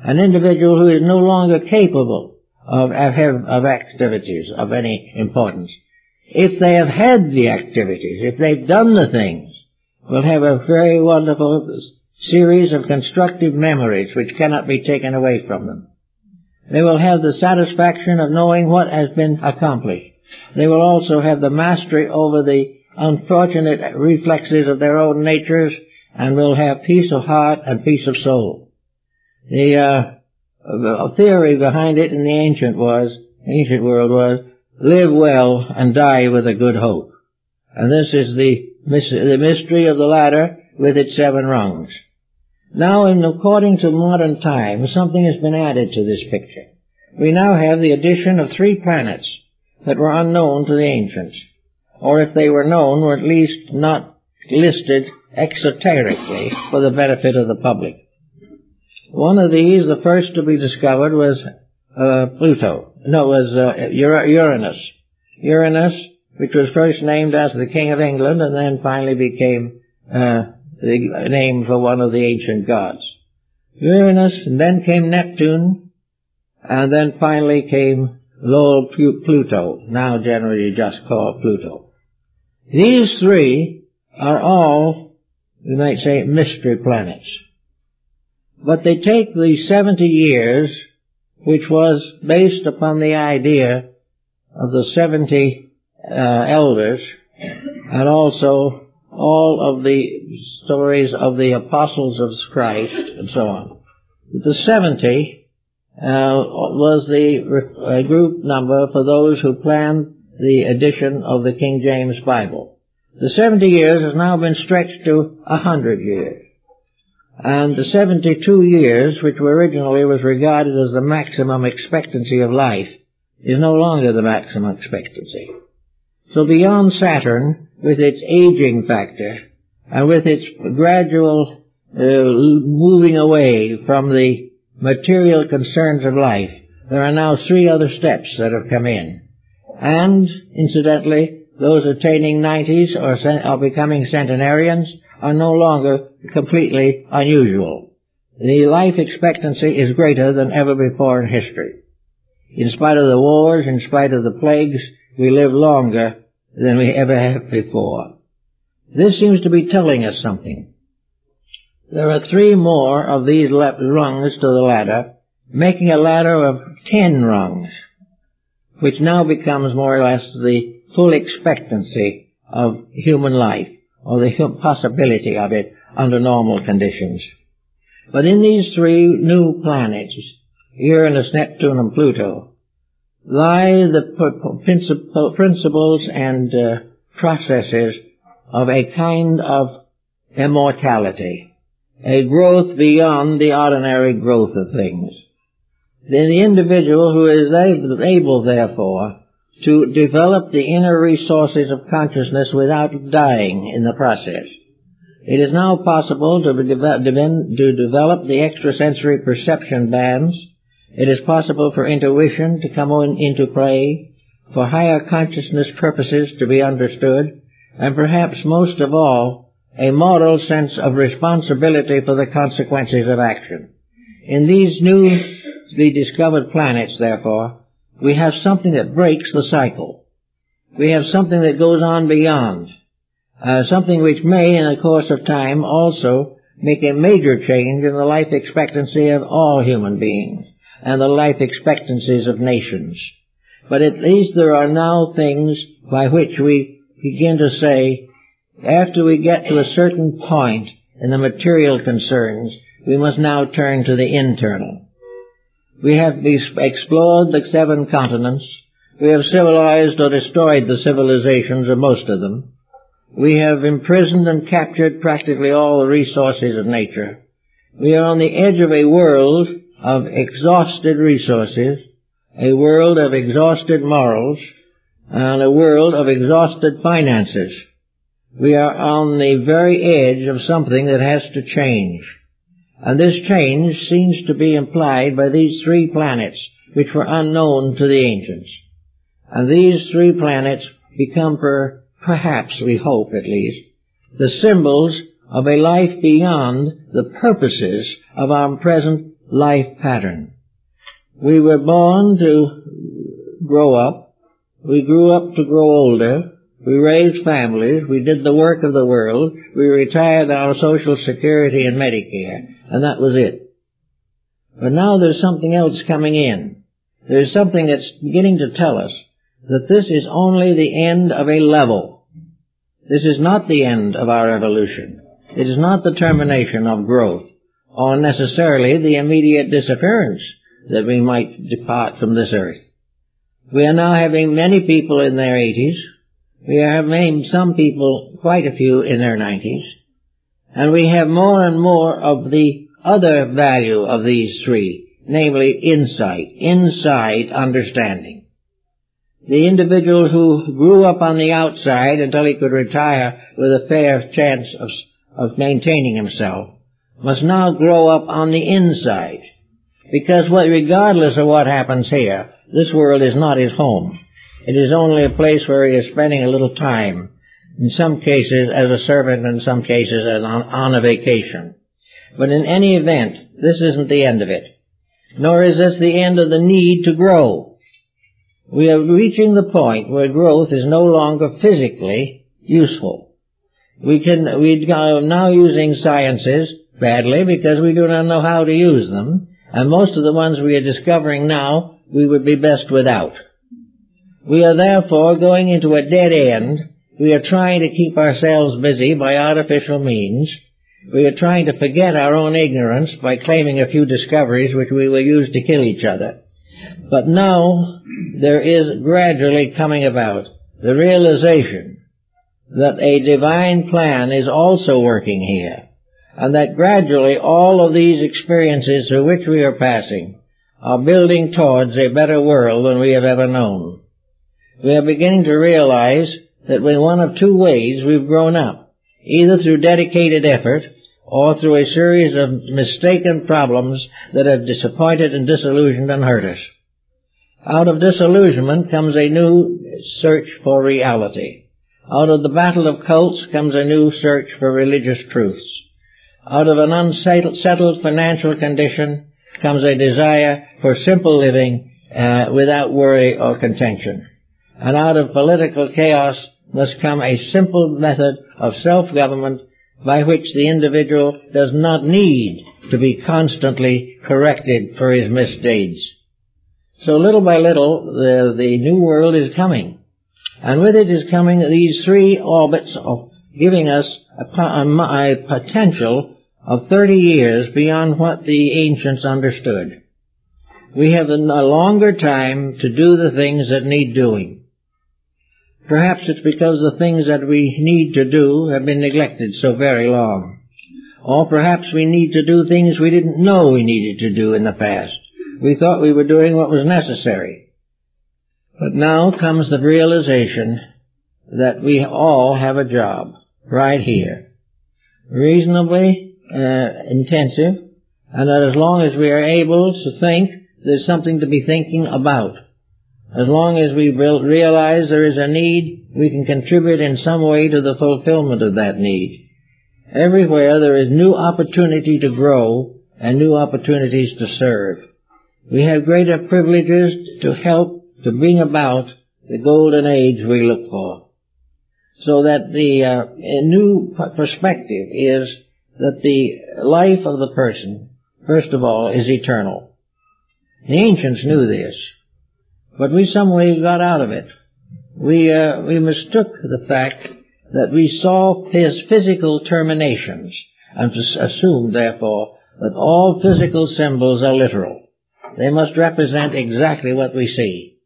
An individual who is no longer capable of activities of any importance. If they have had the activities, if they've done the things, will have a very wonderful series of constructive memories which cannot be taken away from them. They will have the satisfaction of knowing what has been accomplished. They will also have the mastery over the unfortunate reflexes of their own natures, and will have peace of heart and peace of soul. The theory behind it in the ancient world was, live well and die with a good hope. And this is the mystery of the ladder with its 7 rungs. Now, according to modern times, something has been added to this picture. We now have the addition of 3 planets that were unknown to the ancients, or if they were known, were at least not listed exoterically for the benefit of the public. One of these, the first to be discovered, was Uranus. Uranus, which was first named after the King of England and then finally became the name for one of the ancient gods. Uranus, and then came Neptune, and then finally came Lowell Pluto, now generally just called Pluto. These 3 are all, we might say, mystery planets. But they take the 70 years, which was based upon the idea of the 70 elders, and also all of the stories of the apostles of Christ and so on. The 70 was the group number for those who planned the edition of the King James Bible. The 70 years has now been stretched to 100 years. And the 72 years, which originally was regarded as the maximum expectancy of life, is no longer the maximum expectancy. So beyond Saturn, with its aging factor, and with its gradual moving away from the material concerns of life, there are now 3 other steps that have come in. And, incidentally, those attaining 90s or becoming centenarians are no longer completely unusual. The life expectancy is greater than ever before in history. In spite of the wars, in spite of the plagues, we live longer than we ever have before. This seems to be telling us something. There are 3 more of these rungs to the ladder, making a ladder of 10 rungs, which now becomes more or less the full expectancy of human life, or the possibility of it under normal conditions. But in these 3 new planets, Uranus, Neptune, and Pluto, lie the principles and processes of a kind of immortality, a growth beyond the ordinary growth of things. The individual who is able, therefore, to develop the inner resources of consciousness without dying in the process. It is now possible to develop the extrasensory perception bands. It is possible for intuition to come into play, for higher consciousness purposes to be understood, and perhaps most of all, a moral sense of responsibility for the consequences of action. In these newly discovered planets, therefore, we have something that breaks the cycle. We have something that goes on beyond, something which may, in the course of time, also make a major change in the life expectancy of all human beings and the life expectancies of nations. But at least there are now things by which we begin to say, after we get to a certain point in the material concerns, we must now turn to the internal. We have explored the 7 continents. We have civilized or destroyed the civilizations of most of them. We have imprisoned and captured practically all the resources of nature. We are on the edge of a world of exhausted resources, a world of exhausted morals, and a world of exhausted finances. We are on the very edge of something that has to change. And this change seems to be implied by these 3 planets, which were unknown to the ancients. And these 3 planets become, perhaps we hope at least, the symbols of a life beyond the purposes of our present life pattern. We were born to grow up. We grew up to grow older. We raised families. We did the work of the world. We retired our Social Security and Medicare. And that was it. But now there's something else coming in. There's something that's beginning to tell us that this is only the end of a level. This is not the end of our evolution. It is not the termination of growth, or necessarily the immediate disappearance that we might depart from this earth. We are now having many people in their 80s. We are having some people, quite a few, in their 90s. And we have more and more of the other value of these 3, namely insight understanding. The individual who grew up on the outside until he could retire with a fair chance of maintaining himself must now grow up on the inside. Because regardless of what happens here, this world is not his home. It is only a place where he is spending a little time, in some cases as a servant, in some cases as on a vacation. But in any event, this isn't the end of it. Nor is this the end of the need to grow. We are reaching the point where growth is no longer physically useful. We are now using sciences badly because we do not know how to use them, and most of the ones we are discovering now we would be best without. We are therefore going into a dead end We are trying to keep ourselves busy by artificial means. We are trying to forget our own ignorance by claiming a few discoveries which we will use to kill each other. But now there is gradually coming about the realization that a divine plan is also working here, and that gradually all of these experiences through which we are passing are building towards a better world than we have ever known. We are beginning to realize that in one of two ways we've grown up, either through dedicated effort or through a series of mistaken problems that have disappointed and disillusioned and hurt us. Out of disillusionment comes a new search for reality. Out of the battle of cults comes a new search for religious truths. Out of an unsettled financial condition comes a desire for simple living without worry or contention. And out of political chaos must come a simple method of self-government by which the individual does not need to be constantly corrected for his misdeeds. So little by little, the new world is coming. And with it is coming these three orbits of giving us a potential of 30 years beyond what the ancients understood. We have a longer time to do the things that need doing. Perhaps it's because the things that we need to do have been neglected so very long. Or perhaps we need to do things we didn't know we needed to do in the past. We thought we were doing what was necessary. But now comes the realization that we all have a job right here, reasonably intensive, and that as long as we are able to think, there's something to be thinking about. As long as we realize there is a need, we can contribute in some way to the fulfillment of that need. Everywhere there is new opportunity to grow and new opportunities to serve. We have greater privileges to help to bring about the golden age we look for. So that the new perspective is that the life of the person, first of all, is eternal. The ancients knew this, but we some way got out of it. We mistook the fact that we saw his physical terminations and assumed, therefore, that all physical symbols are literal. They must represent exactly what we see.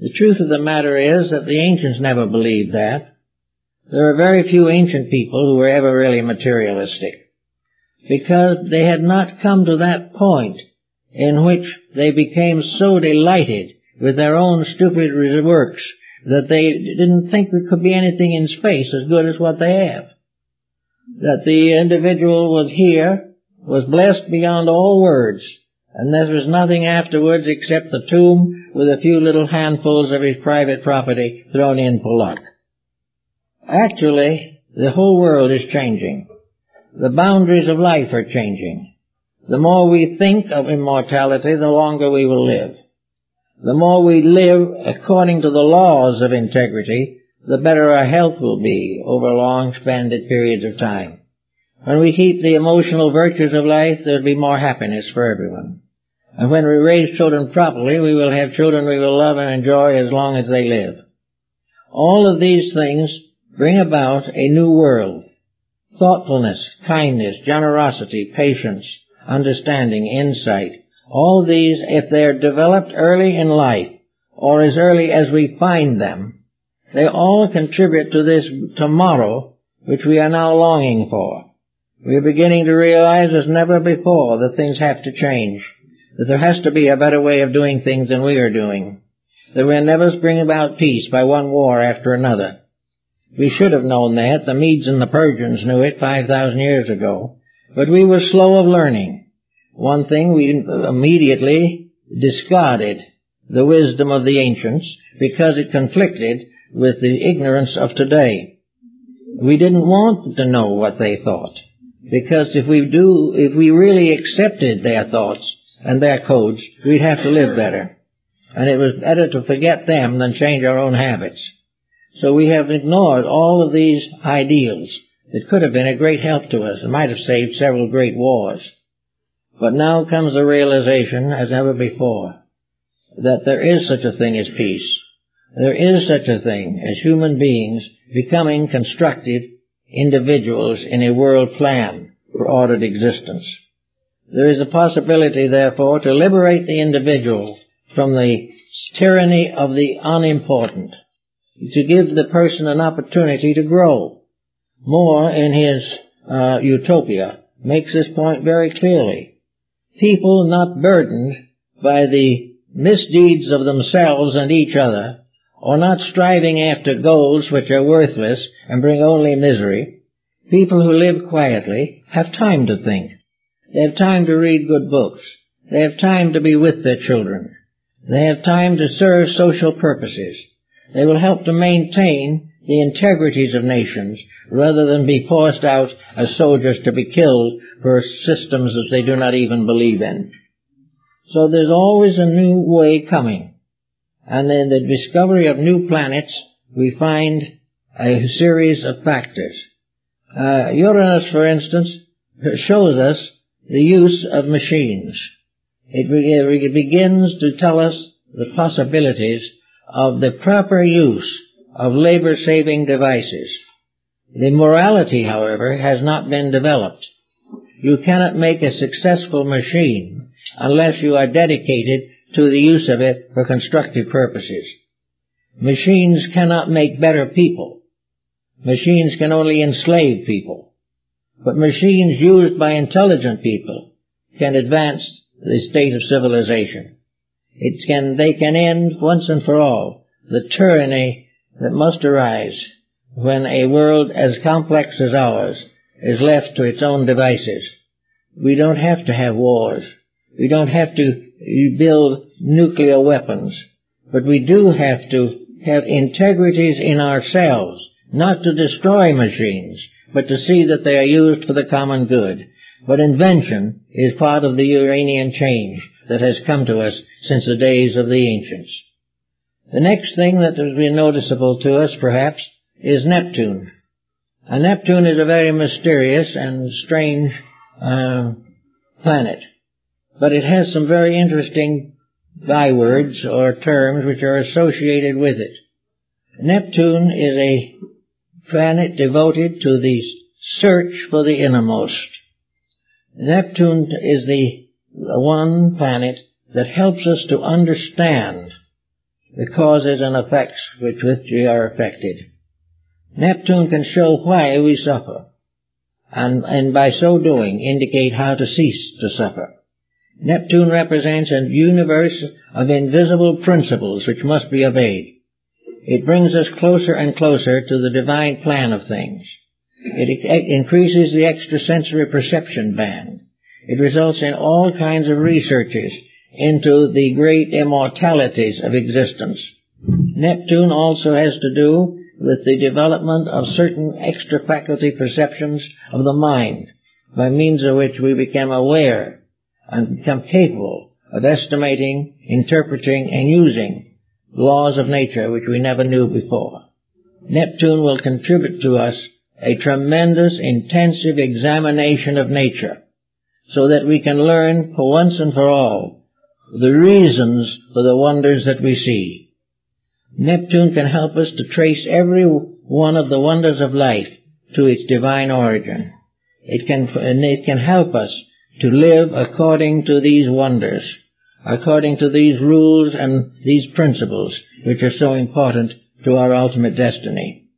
The truth of the matter is that the ancients never believed that. There are very few ancient people who were ever really materialistic, because they had not come to that point in which they became so delighted with their own stupid works that they didn't think there could be anything in space as good as what they have. That the individual was here, was blessed beyond all words, and there was nothing afterwards except the tomb with a few little handfuls of his private property thrown in for luck. Actually, the whole world is changing. The boundaries of life are changing. The more we think of immortality, the longer we will live. The more we live according to the laws of integrity, the better our health will be over long spanted periods of time. When we keep the emotional virtues of life, there will be more happiness for everyone. And when we raise children properly, we will have children we will love and enjoy as long as they live. All of these things bring about a new world. Thoughtfulness, kindness, generosity, patience, understanding, insight. All these, if they are developed early in life, or as early as we find them, they all contribute to this tomorrow which we are now longing for. We are beginning to realize as never before that things have to change, that there has to be a better way of doing things than we are doing, that we'll never bring about peace by one war after another. We should have known that. The Medes and the Persians knew it 5,000 years ago, but we were slow of learning. One thing, we immediately discarded the wisdom of the ancients because it conflicted with the ignorance of today. We didn't want to know what they thought, because if we really accepted their thoughts and their codes, we'd have to live better. And it was better to forget them than change our own habits. So we have ignored all of these ideals that could have been a great help to us and might have saved several great wars. But now comes the realization, as never before, that there is such a thing as peace. there is such a thing as human beings becoming constructed individuals in a world plan for ordered existence. There is a possibility, therefore, to liberate the individual from the tyranny of the unimportant, to give the person an opportunity to grow. Moore, in his Utopia, makes this point very clearly. People not burdened by the misdeeds of themselves and each other, or not striving after goals which are worthless and bring only misery, people who live quietly have time to think. They have time to read good books. They have time to be with their children. They have time to serve social purposes. They will help to maintain the integrities of nations rather than be forced out as soldiers to be killed for systems that they do not even believe in. So there's always a new way coming. And in the discovery of new planets, we find a series of factors. Uranus, for instance, shows us the use of machines. It begins to tell us the possibilities of the proper use of labor-saving devices. The morality, however, has not been developed. You cannot make a successful machine unless you are dedicated to the use of it for constructive purposes. Machines cannot make better people. Machines can only enslave people. But machines used by intelligent people can advance the state of civilization. They can end once and for all the tyranny that must arise when a world as complex as ours is left to its own devices. We don't have to have wars. We don't have to build nuclear weapons. But we do have to have integrities in ourselves, not to destroy machines, but to see that they are used for the common good. But invention is part of the Uranian change that has come to us since the days of the ancients. The next thing that has been noticeable to us, perhaps, is Neptune. And Neptune is a very mysterious and strange planet. But it has some very interesting bywords or terms which are associated with it. Neptune is a planet devoted to the search for the innermost. Neptune is the one planet that helps us to understand the causes and effects with which we are affected. Neptune can show why we suffer, and by so doing indicate how to cease to suffer. Neptune represents a universe of invisible principles which must be obeyed. It brings us closer and closer to the divine plan of things. It increases the extrasensory perception band. It results in all kinds of researches into the great immortalities of existence. Neptune also has to do with the development of certain extra faculty perceptions of the mind, by means of which we become aware and become capable of estimating, interpreting, and using laws of nature which we never knew before. Neptune will contribute to us a tremendous, intensive examination of nature, so that we can learn for once and for all the reasons for the wonders that we see. Neptune can help us to trace every one of the wonders of life to its divine origin. It can help us to live according to these wonders, according to these rules and these principles which are so important to our ultimate destiny.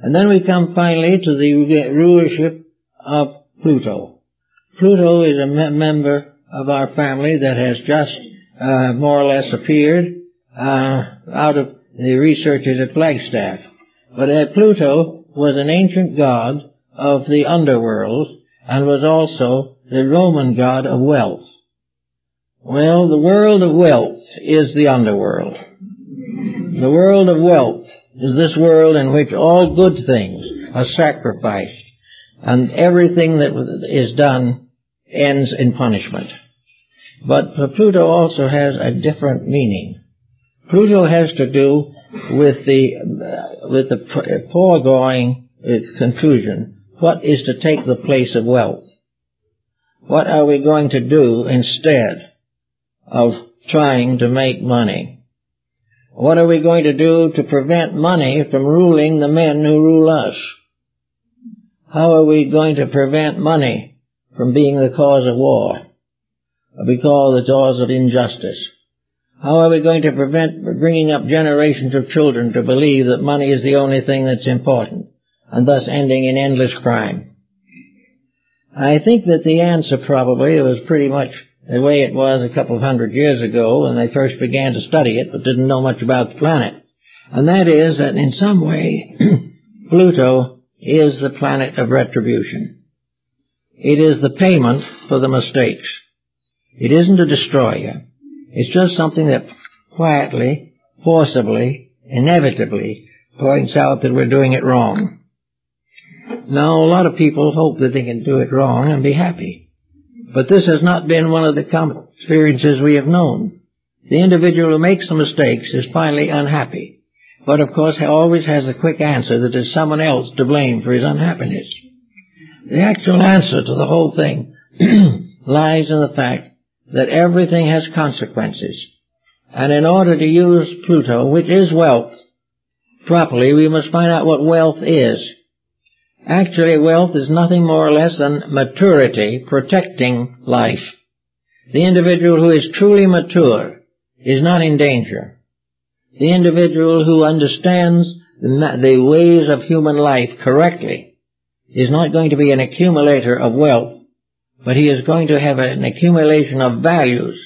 And then we come finally to the rulership of Pluto. Pluto is a member of our family that has just more or less appeared out of the researchers at Flagstaff. But Pluto was an ancient god of the underworld and was also the Roman god of wealth. Well, the world of wealth is the underworld. The world of wealth is this world in which all good things are sacrificed and everything that is done ends in punishment. But Pluto also has a different meaning. Pluto has to do with the foregoing conclusion. What is to take the place of wealth? What are we going to do instead of trying to make money? What are we going to do to prevent money from ruling the men who rule us? How are we going to prevent money from being the cause of war, or the cause of injustice? How are we going to prevent bringing up generations of children to believe that money is the only thing that's important, and thus ending in endless crime? I think that the answer probably was pretty much the way it was a couple of hundred years ago when they first began to study it but didn't know much about the planet. And that is that in some way Pluto is the planet of retribution. It is the payment for the mistakes. It isn't a destroyer. It's just something that quietly, forcibly, inevitably points out that we're doing it wrong. Now, a lot of people hope that they can do it wrong and be happy. But this has not been one of the common experiences we have known. The individual who makes the mistakes is finally unhappy, but of course always has a quick answer that there's someone else to blame for his unhappiness. The actual answer to the whole thing lies in the fact that everything has consequences. And in order to use Pluto, which is wealth, properly, we must find out what wealth is. Actually, wealth is nothing more or less than maturity protecting life. The individual who is truly mature is not in danger. The individual who understands the ways of human life correctly is not going to be an accumulator of wealth, but he is going to have an accumulation of values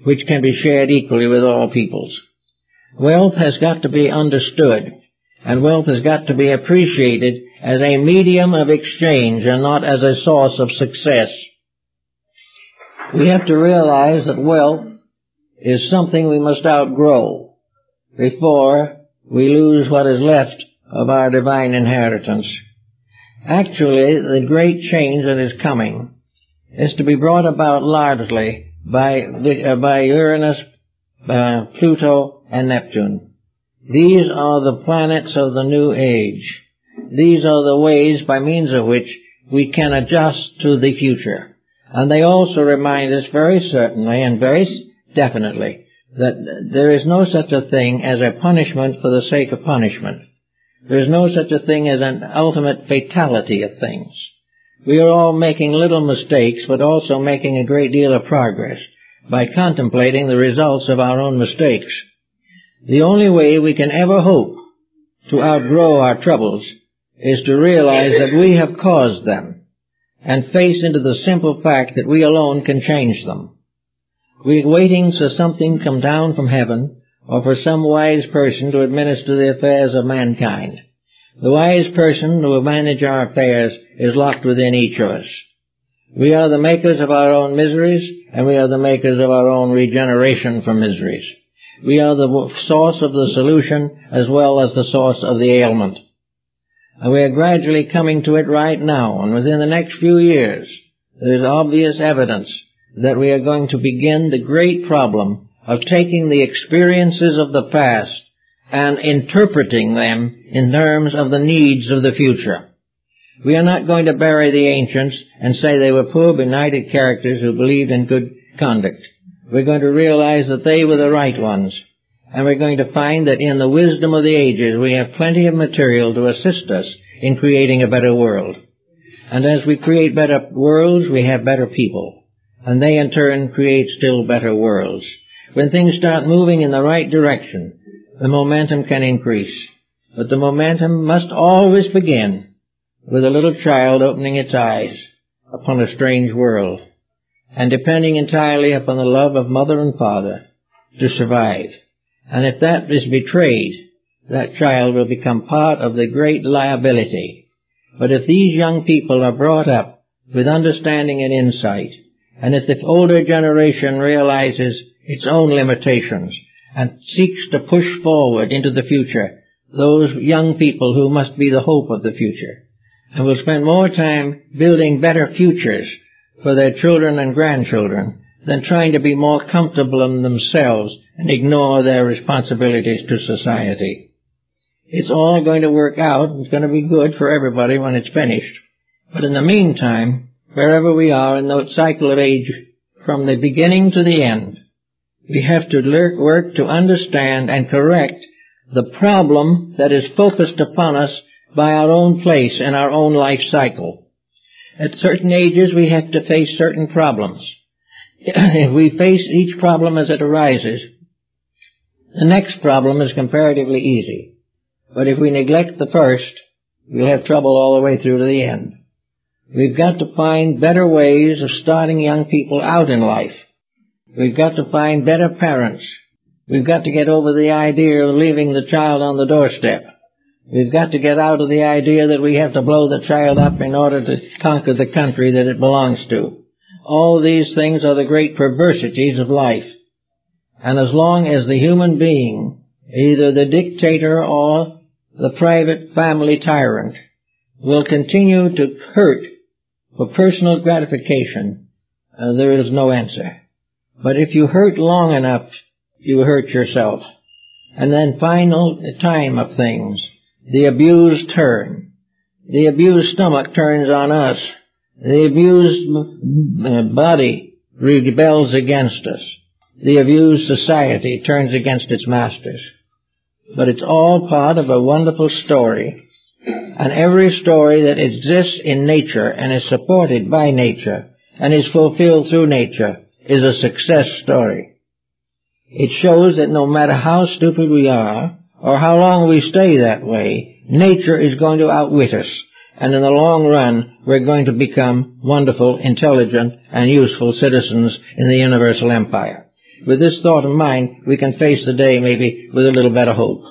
which can be shared equally with all peoples. Wealth has got to be understood, and wealth has got to be appreciated as a medium of exchange and not as a source of success. We have to realize that wealth is something we must outgrow before we lose what is left of our divine inheritance. Actually, the great change that is coming is to be brought about largely by Uranus, Pluto, and Neptune. These are the planets of the new age. These are the ways by means of which we can adjust to the future. And they also remind us very certainly and very definitely that there is no such a thing as a punishment for the sake of punishment. There is no such a thing as an ultimate fatality of things. We are all making little mistakes, but also making a great deal of progress by contemplating the results of our own mistakes. The only way we can ever hope to outgrow our troubles is to realize that we have caused them and face into the simple fact that we alone can change them. We're waiting for something to come down from heaven or for some wise person to administer the affairs of mankind. The wise person who will manage our affairs is locked within each of us. We are the makers of our own miseries, and we are the makers of our own regeneration from miseries. We are the source of the solution as well as the source of the ailment. And we are gradually coming to it right now, and within the next few years, there is obvious evidence that we are going to begin the great problem of taking the experiences of the past and interpreting them in terms of the needs of the future. We are not going to bury the ancients and say they were poor, benighted characters who believed in good conduct. We're going to realize that they were the right ones. And we're going to find that in the wisdom of the ages, we have plenty of material to assist us in creating a better world. And as we create better worlds, we have better people. And they in turn create still better worlds. When things start moving in the right direction, the momentum can increase. But the momentum must always begin with a little child opening its eyes upon a strange world and depending entirely upon the love of mother and father to survive. And if that is betrayed, that child will become part of the great liability. But if these young people are brought up with understanding and insight, and if the older generation realizes its own limitations and seeks to push forward into the future those young people who must be the hope of the future, and will spend more time building better futures for their children and grandchildren than trying to be more comfortable in themselves and ignore their responsibilities to society. It's all going to work out. It's going to be good for everybody when it's finished. But in the meantime, wherever we are in that cycle of age, from the beginning to the end, We have to work to understand and correct the problem that is focused upon us by our own place in our own life cycle. At certain ages, we have to face certain problems. If we face each problem as it arises, the next problem is comparatively easy. But if we neglect the first, we'll have trouble all the way through to the end. We've got to find better ways of starting young people out in life. We've got to find better parents. We've got to get over the idea of leaving the child on the doorstep. We've got to get out of the idea that we have to blow the child up in order to conquer the country that it belongs to. All these things are the great perversities of life. And as long as the human being, either the dictator or the private family tyrant, will continue to hurt for personal gratification, there is no answer. But if you hurt long enough, you hurt yourself. And then final time of things, the abused turn. The abused stomach turns on us. The abused body rebels against us. The abused society turns against its masters. But it's all part of a wonderful story. And every story that exists in nature and is supported by nature and is fulfilled through nature is a success story. It shows that no matter how stupid we are or how long we stay that way, nature is going to outwit us. And in the long run, we're going to become wonderful, intelligent, and useful citizens in the universal empire. With this thought in mind, we can face the day maybe with a little better hope.